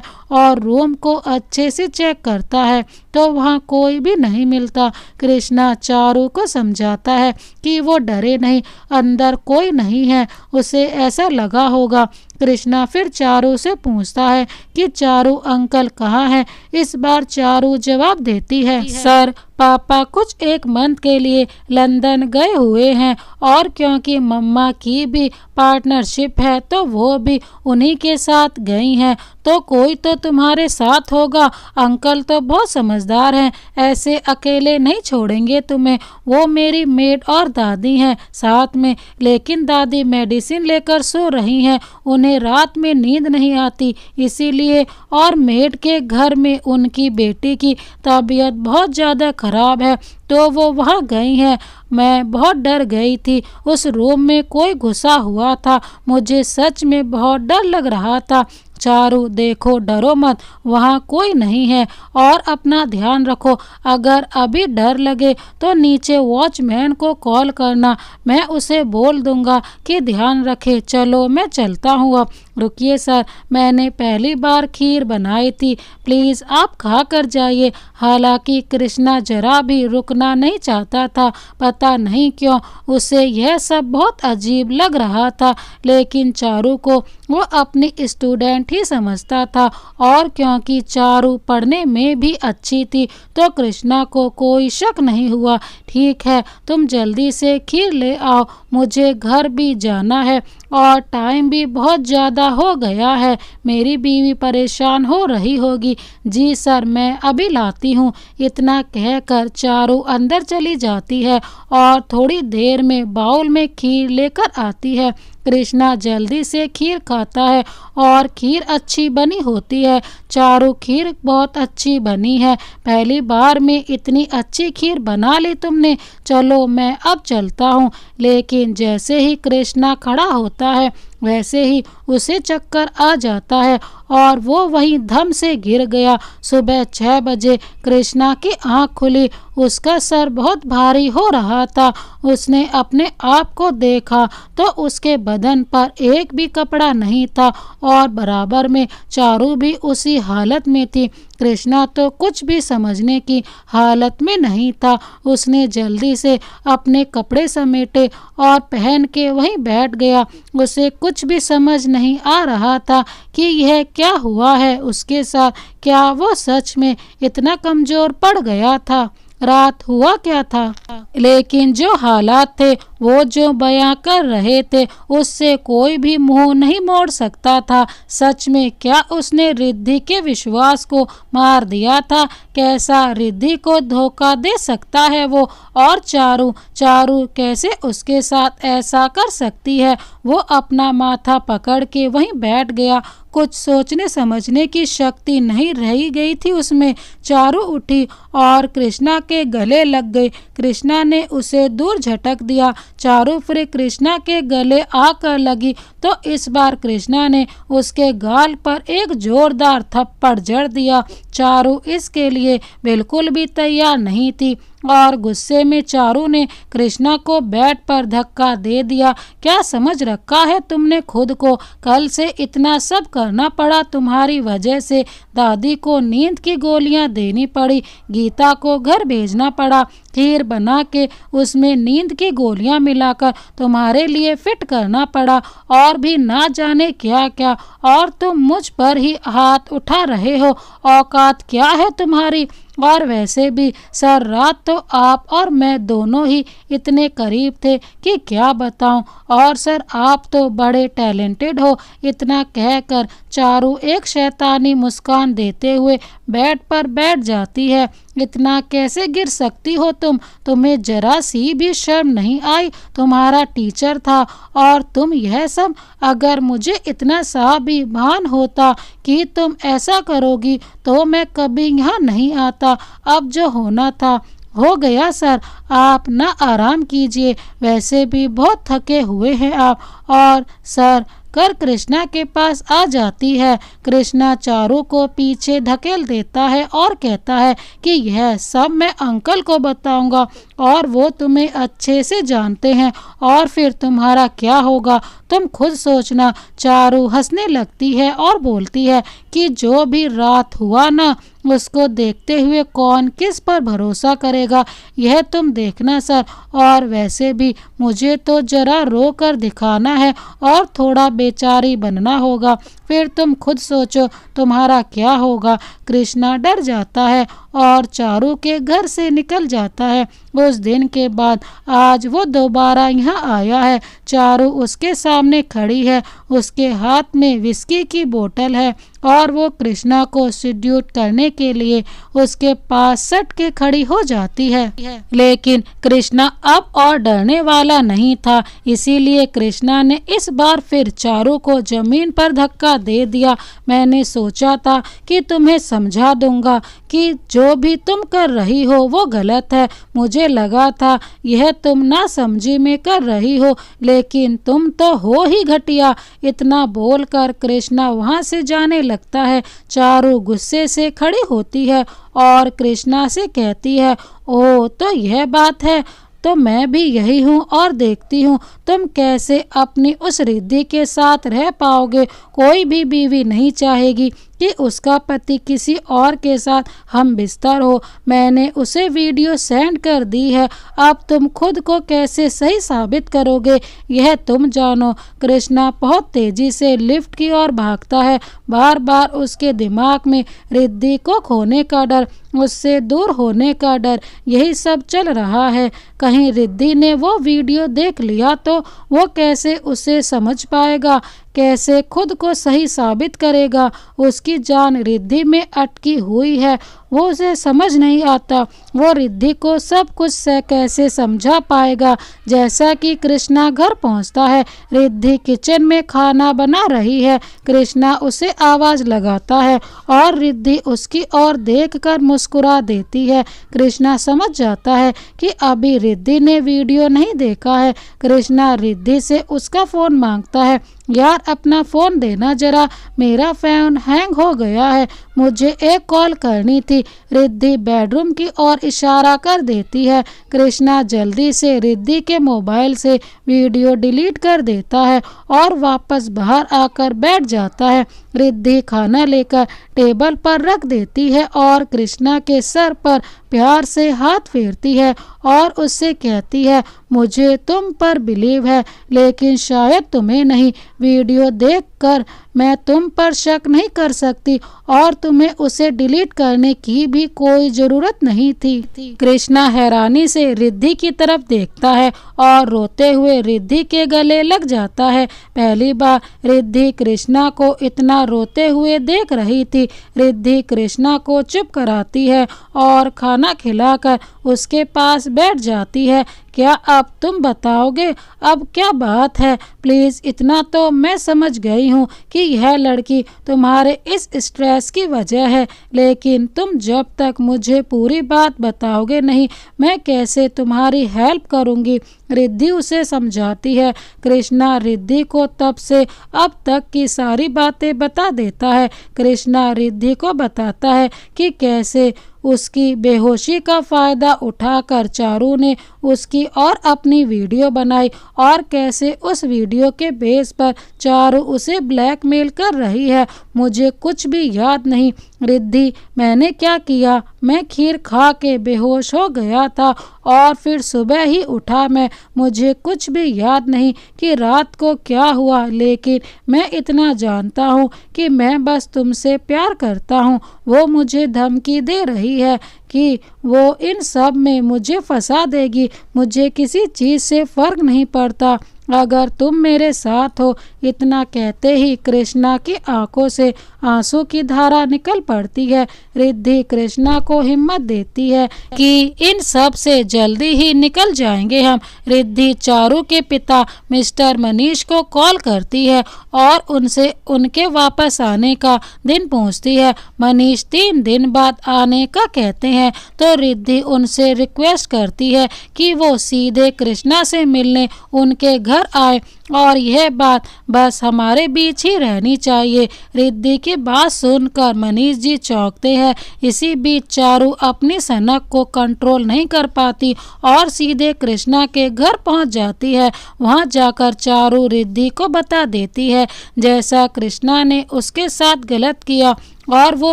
और रूम को अच्छे से चेक करता है तो वहाँ कोई भी नहीं मिलता। कृष्णा चारू को समझाता है कि वो डरे नहीं, अंदर कोई नहीं है, उसे ऐसा लगा होगा। कृष्णा फिर चारू से पूछता है कि चारू अंकल कहाँ है। इस बार चारू जवाब देती है, सर पापा कुछ एक मंथ के लिए लंदन गए हुए हैं और क्योंकि मम्मा की भी पार्टनरशिप है तो वो भी उन्हीं के साथ गई हैं। तो कोई तो तुम्हारे साथ होगा, अंकल तो बहुत समझदार हैं, ऐसे अकेले नहीं छोड़ेंगे तुम्हें। वो मेरी मेड और दादी हैं साथ में, लेकिन दादी मेडिसिन लेकर सो रही हैं, उन्हें रात में नींद नहीं आती इसीलिए। और मेड के घर में उनकी बेटी की तबीयत बहुत ज़्यादा खराब है तो वो वहाँ गई हैं। मैं बहुत डर गई थी, उस रूम में कोई घुसा हुआ था, मुझे सच में बहुत डर लग रहा था। चारू देखो, डरो मत, वहाँ कोई नहीं है और अपना ध्यान रखो। अगर अभी डर लगे तो नीचे वॉचमैन को कॉल करना, मैं उसे बोल दूंगा कि ध्यान रखे। चलो मैं चलता हूँ अब। रुकिए सर, मैंने पहली बार खीर बनाई थी, प्लीज़ आप खा कर जाइए। हालांकि कृष्णा जरा भी रुकना नहीं चाहता था, पता नहीं क्यों उसे यह सब बहुत अजीब लग रहा था, लेकिन चारू को वो अपनी स्टूडेंट ही समझता था और क्योंकि चारू पढ़ने में भी अच्छी थी तो कृष्णा को कोई शक नहीं हुआ। ठीक है, तुम जल्दी से खीर ले आओ, मुझे घर भी जाना है और टाइम भी बहुत ज़्यादा हो गया है, मेरी बीवी परेशान हो रही होगी। जी सर, मैं अभी लाती हूँ। इतना कहकर चारू अंदर चली जाती है और थोड़ी देर में बाउल में खीर लेकर आती है। कृष्णा जल्दी से खीर खाता है और खीर अच्छी बनी होती है। चारू, खीर बहुत अच्छी बनी है, पहली बार में इतनी अच्छी खीर बना ली तुमने। चलो मैं अब चलता हूँ। लेकिन जैसे ही कृष्णा खड़ा होता है वैसे ही उसे चक्कर आ जाता है और वो वहीं धम से गिर गया। सुबह 6 बजे कृष्णा की आंख खुली, उसका सर बहुत भारी हो रहा था। उसने अपने आप को देखा तो उसके बदन पर एक भी कपड़ा नहीं था और बराबर में चारू भी उसी हालत में थी। कृष्णा तो कुछ भी समझने की हालत में नहीं था। उसने जल्दी से अपने कपड़े समेटे और पहन के वहीं बैठ गया। उसे कुछ भी समझ नहीं आ रहा था कि यह क्या हुआ है उसके साथ। क्या वो सच में इतना कमज़ोर पड़ गया था? रात हुआ क्या था? लेकिन जो हालात थे, वो जो बयां कर रहे थे, उससे कोई भी मुंह नहीं मोड़ सकता था। सच में क्या उसने रिद्धि के विश्वास को मार दिया था? कैसा रिद्धि को धोखा दे सकता है वो? और चारू कैसे उसके साथ ऐसा कर सकती है? वो अपना माथा पकड़ के वहीं बैठ गया। कुछ सोचने समझने की शक्ति नहीं रही गई थी उसमें। चारू उठी और कृष्णा के गले लग गई। कृष्णा ने उसे दूर झटक दिया। चारू फिर कृष्णा के गले आकर लगी तो इस बार कृष्णा ने उसके गाल पर एक जोरदार थप्पड़ जड़ दिया। चारू इसके लिए बिल्कुल भी तैयार नहीं थी और गुस्से में चारू ने कृष्णा को बेड पर धक्का दे दिया। क्या समझ रखा है तुमने खुद को? कल से इतना सब करना पड़ा तुम्हारी वजह से। दादी को नींद की गोलियां देनी पड़ी, गीता को घर भेजना पड़ा, खीर बना के उसमें नींद की गोलियां मिलाकर तुम्हारे लिए फिट करना पड़ा और भी ना जाने क्या क्या। और तुम मुझ पर ही हाथ उठा रहे हो, औकात क्या है तुम्हारी? और वैसे भी सर, रात तो आप और मैं दोनों ही इतने करीब थे कि क्या बताऊं। और सर, आप तो बड़े टैलेंटेड हो। इतना कहकर चारू एक शैतानी मुस्कान देते हुए बेड पर बैठ जाती है। इतना कैसे गिर सकती हो तुम? तुम्हें जरा सी भी शर्म नहीं आई? तुम्हारा टीचर था और तुम यह सब। अगर मुझे इतना सा भी भान होता कि तुम ऐसा करोगी तो मैं कभी यहाँ नहीं आता। अब जो होना था हो गया सर, आप ना आराम कीजिए, वैसे भी बहुत थके हुए हैं आप। और सर, कर कृष्णा के पास आ जाती है। कृष्णा चारू को पीछे धकेल देता है और कहता है कि यह सब मैं अंकल को बताऊंगा और वो तुम्हें अच्छे से जानते हैं और फिर तुम्हारा क्या होगा तुम खुद सोचना। चारू हंसने लगती है और बोलती है कि जो भी रात हुआ ना, उसको देखते हुए कौन किस पर भरोसा करेगा, यह तुम देखना सर। और वैसे भी मुझे तो जरा रो कर दिखाना है और थोड़ा बेचारी बनना होगा, फिर तुम खुद सोचो तुम्हारा क्या होगा। कृष्णा डर जाता है और चारू के घर से निकल जाता है। उस दिन के बाद आज वो दोबारा यहाँ आया है। चारू उसके सामने खड़ी है, उसके हाथ में विस्की की बोतल है और वो कृष्णा को सिड्यूट करने के लिए उसके पास सट के खड़ी हो जाती है। लेकिन कृष्णा अब और डरने वाला नहीं था, इसीलिए कृष्णा ने इस बार फिर चारू को जमीन पर धक्का दे दिया। मैंने सोचा था कि तुम्हें समझा दूंगा कि जो भी तुम कर रही हो वो गलत है। मुझे लगा था यह तुम ना समझी में कर रही हो, लेकिन तुम तो हो ही घटिया। इतना बोलकर कृष्णा वहां से जाने लगता है। चारू गुस्से से खड़ी होती है और कृष्णा से कहती है, ओह तो यह बात है, तो मैं भी यही हूँ और देखती हूँ तुम कैसे अपनी उस रिद्धि के साथ रह पाओगे। कोई भी बीवी नहीं चाहेगी कि उसका पति किसी और के साथ हम बिस्तर हो। मैंने उसे वीडियो सेंड कर दी है, अब तुम खुद को कैसे सही साबित करोगे यह तुम जानो। कृष्णा बहुत तेजी से लिफ्ट की ओर भागता है। बार बार उसके दिमाग में रिद्धि को खोने का डर, उससे दूर होने का डर, यही सब चल रहा है। कहीं रिद्धि ने वो वीडियो देख लिया तो वो कैसे उसे समझ पाएगा, कैसे खुद को सही साबित करेगा। उसकी जान रिद्धि में अटकी हुई है, वो उसे समझ नहीं आता। वो रिद्धि को सब कुछ से कैसे समझा पाएगा। जैसा कि कृष्णा घर पहुंचता है, रिद्धि किचन में खाना बना रही है। कृष्णा उसे आवाज लगाता है और रिद्धि उसकी ओर देखकर मुस्कुरा देती है। कृष्णा समझ जाता है कि अभी रिद्धि ने वीडियो नहीं देखा है। कृष्णा रिद्धि से उसका फोन मांगता है, यार अपना फ़ोन देना जरा, मेरा फ़ोन हैंग हो गया है, मुझे एक कॉल करनी थी। रिद्धि बेडरूम की ओर इशारा कर देती है। कृष्णा जल्दी से रिद्धि के मोबाइल से वीडियो डिलीट कर देता है और वापस बाहर आकर बैठ जाता है। रिद्धि खाना लेकर टेबल पर रख देती है और कृष्णा के सर पर प्यार से हाथ फेरती है और उससे कहती है, मुझे तुम पर बिलीव है, लेकिन शायद तुम्हें नहीं। वीडियो देखकर मैं तुम पर शक नहीं कर सकती और तुम्हें उसे डिलीट करने की भी कोई जरूरत नहीं थी। कृष्णा हैरानी से रिद्धि की तरफ देखता है और रोते हुए रिद्धि के गले लग जाता है। पहली बार रिद्धि कृष्णा को इतना रोते हुए देख रही थी। रिद्धि कृष्णा को चुप कराती है और खाना खिलाकर उसके पास बैठ जाती है। क्या अब तुम बताओगे अब क्या बात है? प्लीज़ इतना तो मैं समझ गई हूँ कि यह लड़की तुम्हारे इस स्ट्रेस की वजह है, लेकिन तुम जब तक मुझे पूरी बात बताओगे नहीं, मैं कैसे तुम्हारी हेल्प करूँगी? रिद्धि उसे समझाती है। कृष्णा रिद्धि को तब से अब तक की सारी बातें बता देता है। कृष्णा रिद्धि को बताता है कि कैसे उसकी बेहोशी का फ़ायदा उठाकर चारू ने उसकी और अपनी वीडियो बनाई और कैसे उस वीडियो के बेस पर चारू उसे ब्लैकमेल कर रही है। मुझे कुछ भी याद नहीं रिद्धि, मैंने क्या किया? मैं खीर खा के बेहोश हो गया था और फिर सुबह ही उठा मैं। मुझे कुछ भी याद नहीं कि रात को क्या हुआ, लेकिन मैं इतना जानता हूँ कि मैं बस तुमसे प्यार करता हूँ। वो मुझे धमकी दे रही है कि वो इन सब में मुझे फंसा देगी। मुझे किसी चीज़ से फ़र्क नहीं पड़ता अगर तुम मेरे साथ हो। इतना कहते ही कृष्णा की आंखों से आंसू की धारा निकल पड़ती है। रिद्धि कृष्णा को हिम्मत देती है कि इन सब से जल्दी ही निकल जाएंगे हम। रिद्धि चारू के पिता मिस्टर मनीष को कॉल करती है और उनसे उनके वापस आने का दिन पूछती है। मनीष 3 दिन बाद आने का कहते हैं तो रिद्धि उनसे रिक्वेस्ट करती है कि वो सीधे कृष्णा से मिलने उनके घर घर आए और यह बात बस हमारे बीच ही रहनी चाहिए। रिद्धि की बात सुनकर मनीष जी चौंकते हैं। इसी बीच चारू अपनी सनक को कंट्रोल नहीं कर पाती और सीधे कृष्णा के घर पहुंच जाती है। वहां जाकर चारू रिद्धि को बता देती है जैसा कृष्णा ने उसके साथ गलत किया और वो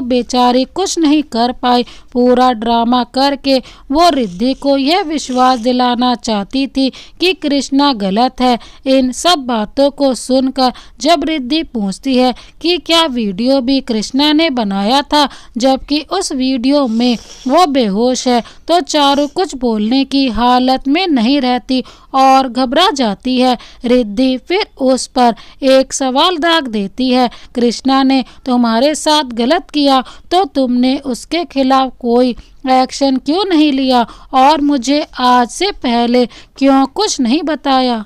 बेचारी कुछ नहीं कर पाई। पूरा ड्रामा करके वो रिद्धि को यह विश्वास दिलाना चाहती थी कि कृष्णा गलत है। इन सब बातों को सुनकर जब रिद्धि पूछती है कि क्या वीडियो भी कृष्णा ने बनाया था जबकि उस वीडियो में वो बेहोश है, तो चारू कुछ बोलने की हालत में नहीं रहती और घबरा जाती है। रिद्धि फिर उस पर एक सवाल दाग देती है, कृष्णा ने तुम्हारे साथ गलत किया तो तुमने उसके खिलाफ कोई एक्शन क्यों नहीं लिया और मुझे आज से पहले क्यों कुछ नहीं बताया?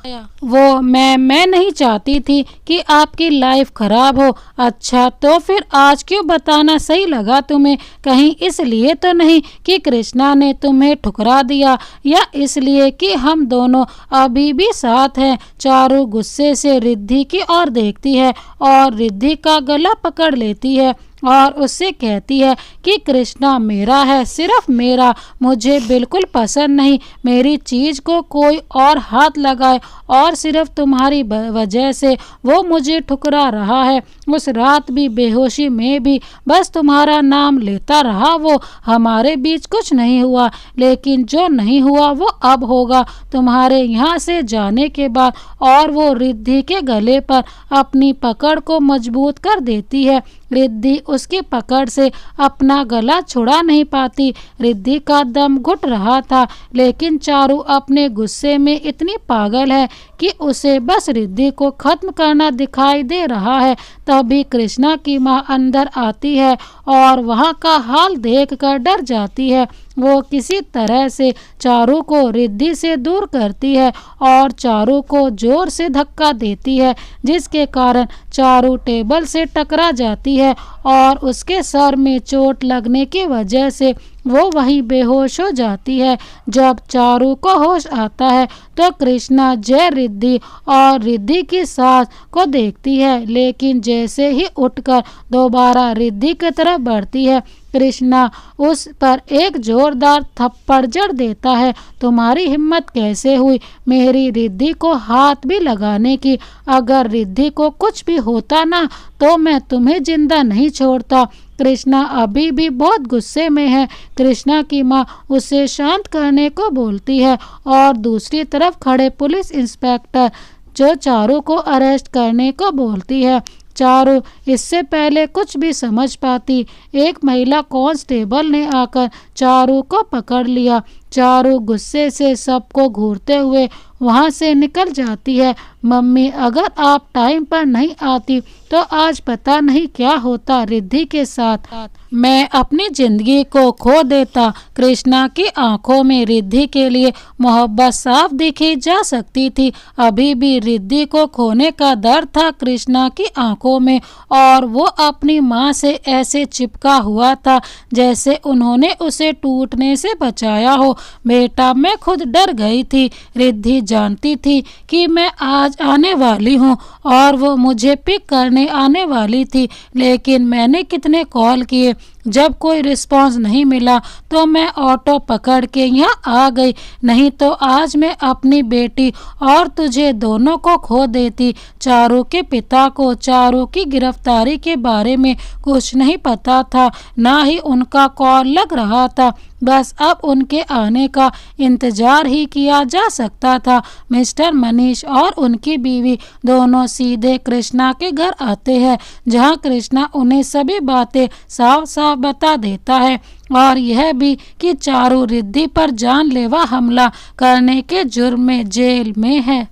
वो मैं नहीं चाहती थी कि आपकी लाइफ खराब हो। अच्छा तो फिर आज क्यों बताना सही लगा तुम्हें? कहीं इसलिए तो नहीं कि कृष्णा ने तुम्हें ठुकरा दिया या इसलिए कि हम दोनों अभी भी साथ हैं? चारू गुस्से से रिद्धि की ओर देखती है और रिद्धि का गला पकड़ लेती है और उससे कहती है कि कृष्णा मेरा है, सिर्फ मेरा। मुझे बिल्कुल पसंद नहीं मेरी चीज़ को कोई और हाथ लगाए और सिर्फ तुम्हारी वजह से वो मुझे ठुकरा रहा है। उस रात भी बेहोशी में भी बस तुम्हारा नाम लेता रहा वो। हमारे बीच कुछ नहीं हुआ, लेकिन जो नहीं हुआ वो अब होगा तुम्हारे यहाँ से जाने के बाद। और वो रिद्धि के गले पर अपनी पकड़ को मजबूत कर देती है। रिद्धि उसकी पकड़ से अपना गला छुड़ा नहीं पाती। रिद्धि का दम घुट रहा था, लेकिन चारू अपने गुस्से में इतनी पागल है कि उसे बस रिद्धि को खत्म करना दिखाई दे रहा है। तभी कृष्णा की माँ अंदर आती है और वहाँ का हाल देखकर डर जाती है। वो किसी तरह से चारू को रिद्धि से दूर करती है और चारू को जोर से धक्का देती है, जिसके कारण चारू टेबल से टकरा जाती है और उसके सर में चोट लगने की वजह से वो वहीं बेहोश हो जाती है। जब चारू को होश आता है तो कृष्णा जय रिद्धि और रिद्धि की सास को देखती है, लेकिन जैसे ही उठकर दोबारा रिद्धि की तरफ बढ़ती है कृष्णा उस पर एक जोरदार थप्पड़ जड़ देता है। तुम्हारी हिम्मत कैसे हुई मेरी रिद्धि को हाथ भी लगाने की? अगर रिद्धि को कुछ भी होता ना तो मैं तुम्हें जिंदा नहीं छोड़ता। कृष्णा अभी भी बहुत गुस्से में है। कृष्णा की माँ उसे शांत करने को बोलती है और दूसरी तरफ खड़े पुलिस इंस्पेक्टर जो चारू को अरेस्ट करने को बोलती है। चारू इससे पहले कुछ भी समझ पाती, एक महिला कांस्टेबल ने आकर चारू को पकड़ लिया। चारू गुस्से से सबको घूरते हुए वहां से निकल जाती है। मम्मी अगर आप टाइम पर नहीं आती तो आज पता नहीं क्या होता रिद्धि के साथ। मैं अपनी जिंदगी को खो देता। कृष्णा की आंखों में रिद्धि के लिए मोहब्बत साफ देखी जा सकती थी। अभी भी रिद्धि को खोने का दर्द था कृष्णा की आंखों में और वो अपनी माँ से ऐसे चिपका हुआ था जैसे उन्होंने उसे टूटने से बचाया हो। बेटा मैं खुद डर गई थी। रिद्धि जानती थी कि मैं आज आने वाली हूँ और वो मुझे पिक करने आने वाली थी, लेकिन मैंने कितने कॉल किए, जब कोई रिस्पांस नहीं मिला तो मैं ऑटो पकड़ के यहाँ आ गई। नहीं तो आज मैं अपनी बेटी और तुझे दोनों को खो देती। चारू के पिता को चारू की गिरफ्तारी के बारे में कुछ नहीं पता था, ना ही उनका कॉल लग रहा था। बस अब उनके आने का इंतजार ही किया जा सकता था। मिस्टर मनीष और उनकी बीवी दोनों सीधे कृष्णा के घर आते हैं, जहां कृष्णा उन्हें सभी बातें साफ साफ बता देता है और यह भी कि चारू रिद्धि पर जानलेवा हमला करने के जुर्म में जेल में है।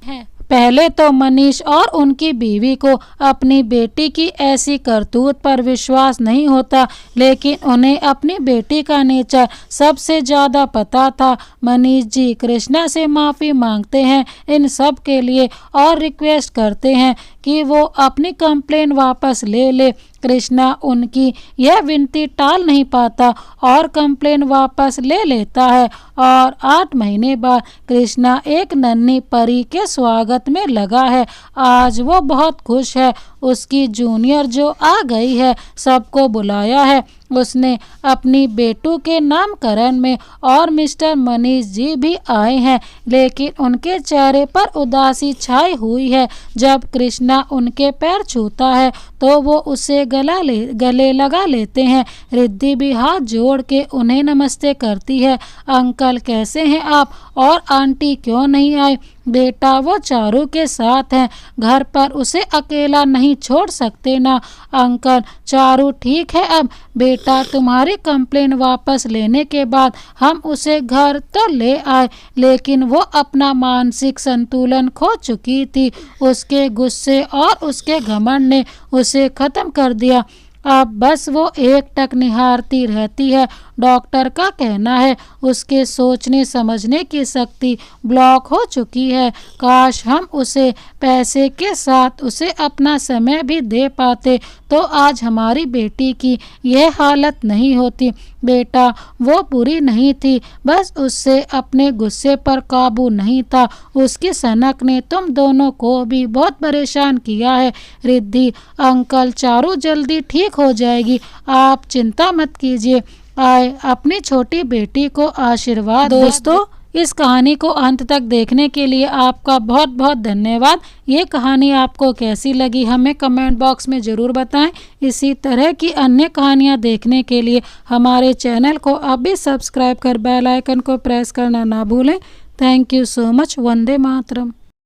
पहले तो मनीष और उनकी बीवी को अपनी बेटी की ऐसी करतूत पर विश्वास नहीं होता, लेकिन उन्हें अपनी बेटी का नेचर सबसे ज़्यादा पता था। मनीष जी कृष्णा से माफ़ी मांगते हैं इन सब के लिए और रिक्वेस्ट करते हैं कि वो अपनी कंप्लेन वापस ले ले। कृष्णा उनकी यह विनती टाल नहीं पाता और कंप्लेन वापस ले लेता है और 8 महीने बाद कृष्णा एक नन्ही परी के स्वागत आदत में लगा है। आज वो बहुत खुश है। उसकी जूनियर जो आ गई है सबको बुलाया है। उसने अपनी बेटू के नामकरण में और मिस्टर मनीष जी भी आए हैं, लेकिन उनके चेहरे पर उदासी छाई हुई है। जब कृष्णा उनके पैर छूता है तो वो उसे गले लगा लेते हैं। रिद्धि भी हाथ जोड़ के उन्हें नमस्ते करती है। अंकल कैसे हैं आप, और आंटी क्यों नहीं आई? बेटा वो चारू के साथ हैं, घर पर उसे अकेला नहीं छोड़ सकते ना। अंकल चारू ठीक है अब। बेटा तुम्हारी कंप्लेन वापस लेने के बाद हम उसे घर तो ले आए, लेकिन वो अपना मानसिक संतुलन खो चुकी थी। उसके गुस्से और उसके घमंड ने उसे खत्म कर दिया। अब बस वो एकटक निहारती रहती है। डॉक्टर का कहना है उसके सोचने समझने की शक्ति ब्लॉक हो चुकी है। काश हम उसे पैसे के साथ उसे अपना समय भी दे पाते तो आज हमारी बेटी की यह हालत नहीं होती। बेटा वो बुरी नहीं थी, बस उससे अपने गुस्से पर काबू नहीं था। उसकी सनक ने तुम दोनों को भी बहुत परेशान किया है। रिद्धि अंकल चारू जल्दी ठीक हो जाएगी, आप चिंता मत कीजिए। आए अपनी छोटी बेटी को आशीर्वाद। दोस्तों इस कहानी को अंत तक देखने के लिए आपका बहुत बहुत धन्यवाद। ये कहानी आपको कैसी लगी हमें कमेंट बॉक्स में ज़रूर बताएं। इसी तरह की अन्य कहानियाँ देखने के लिए हमारे चैनल को अभी सब्सक्राइब कर बेल आइकन को प्रेस करना ना भूलें। Thank you so much. Vande Mataram.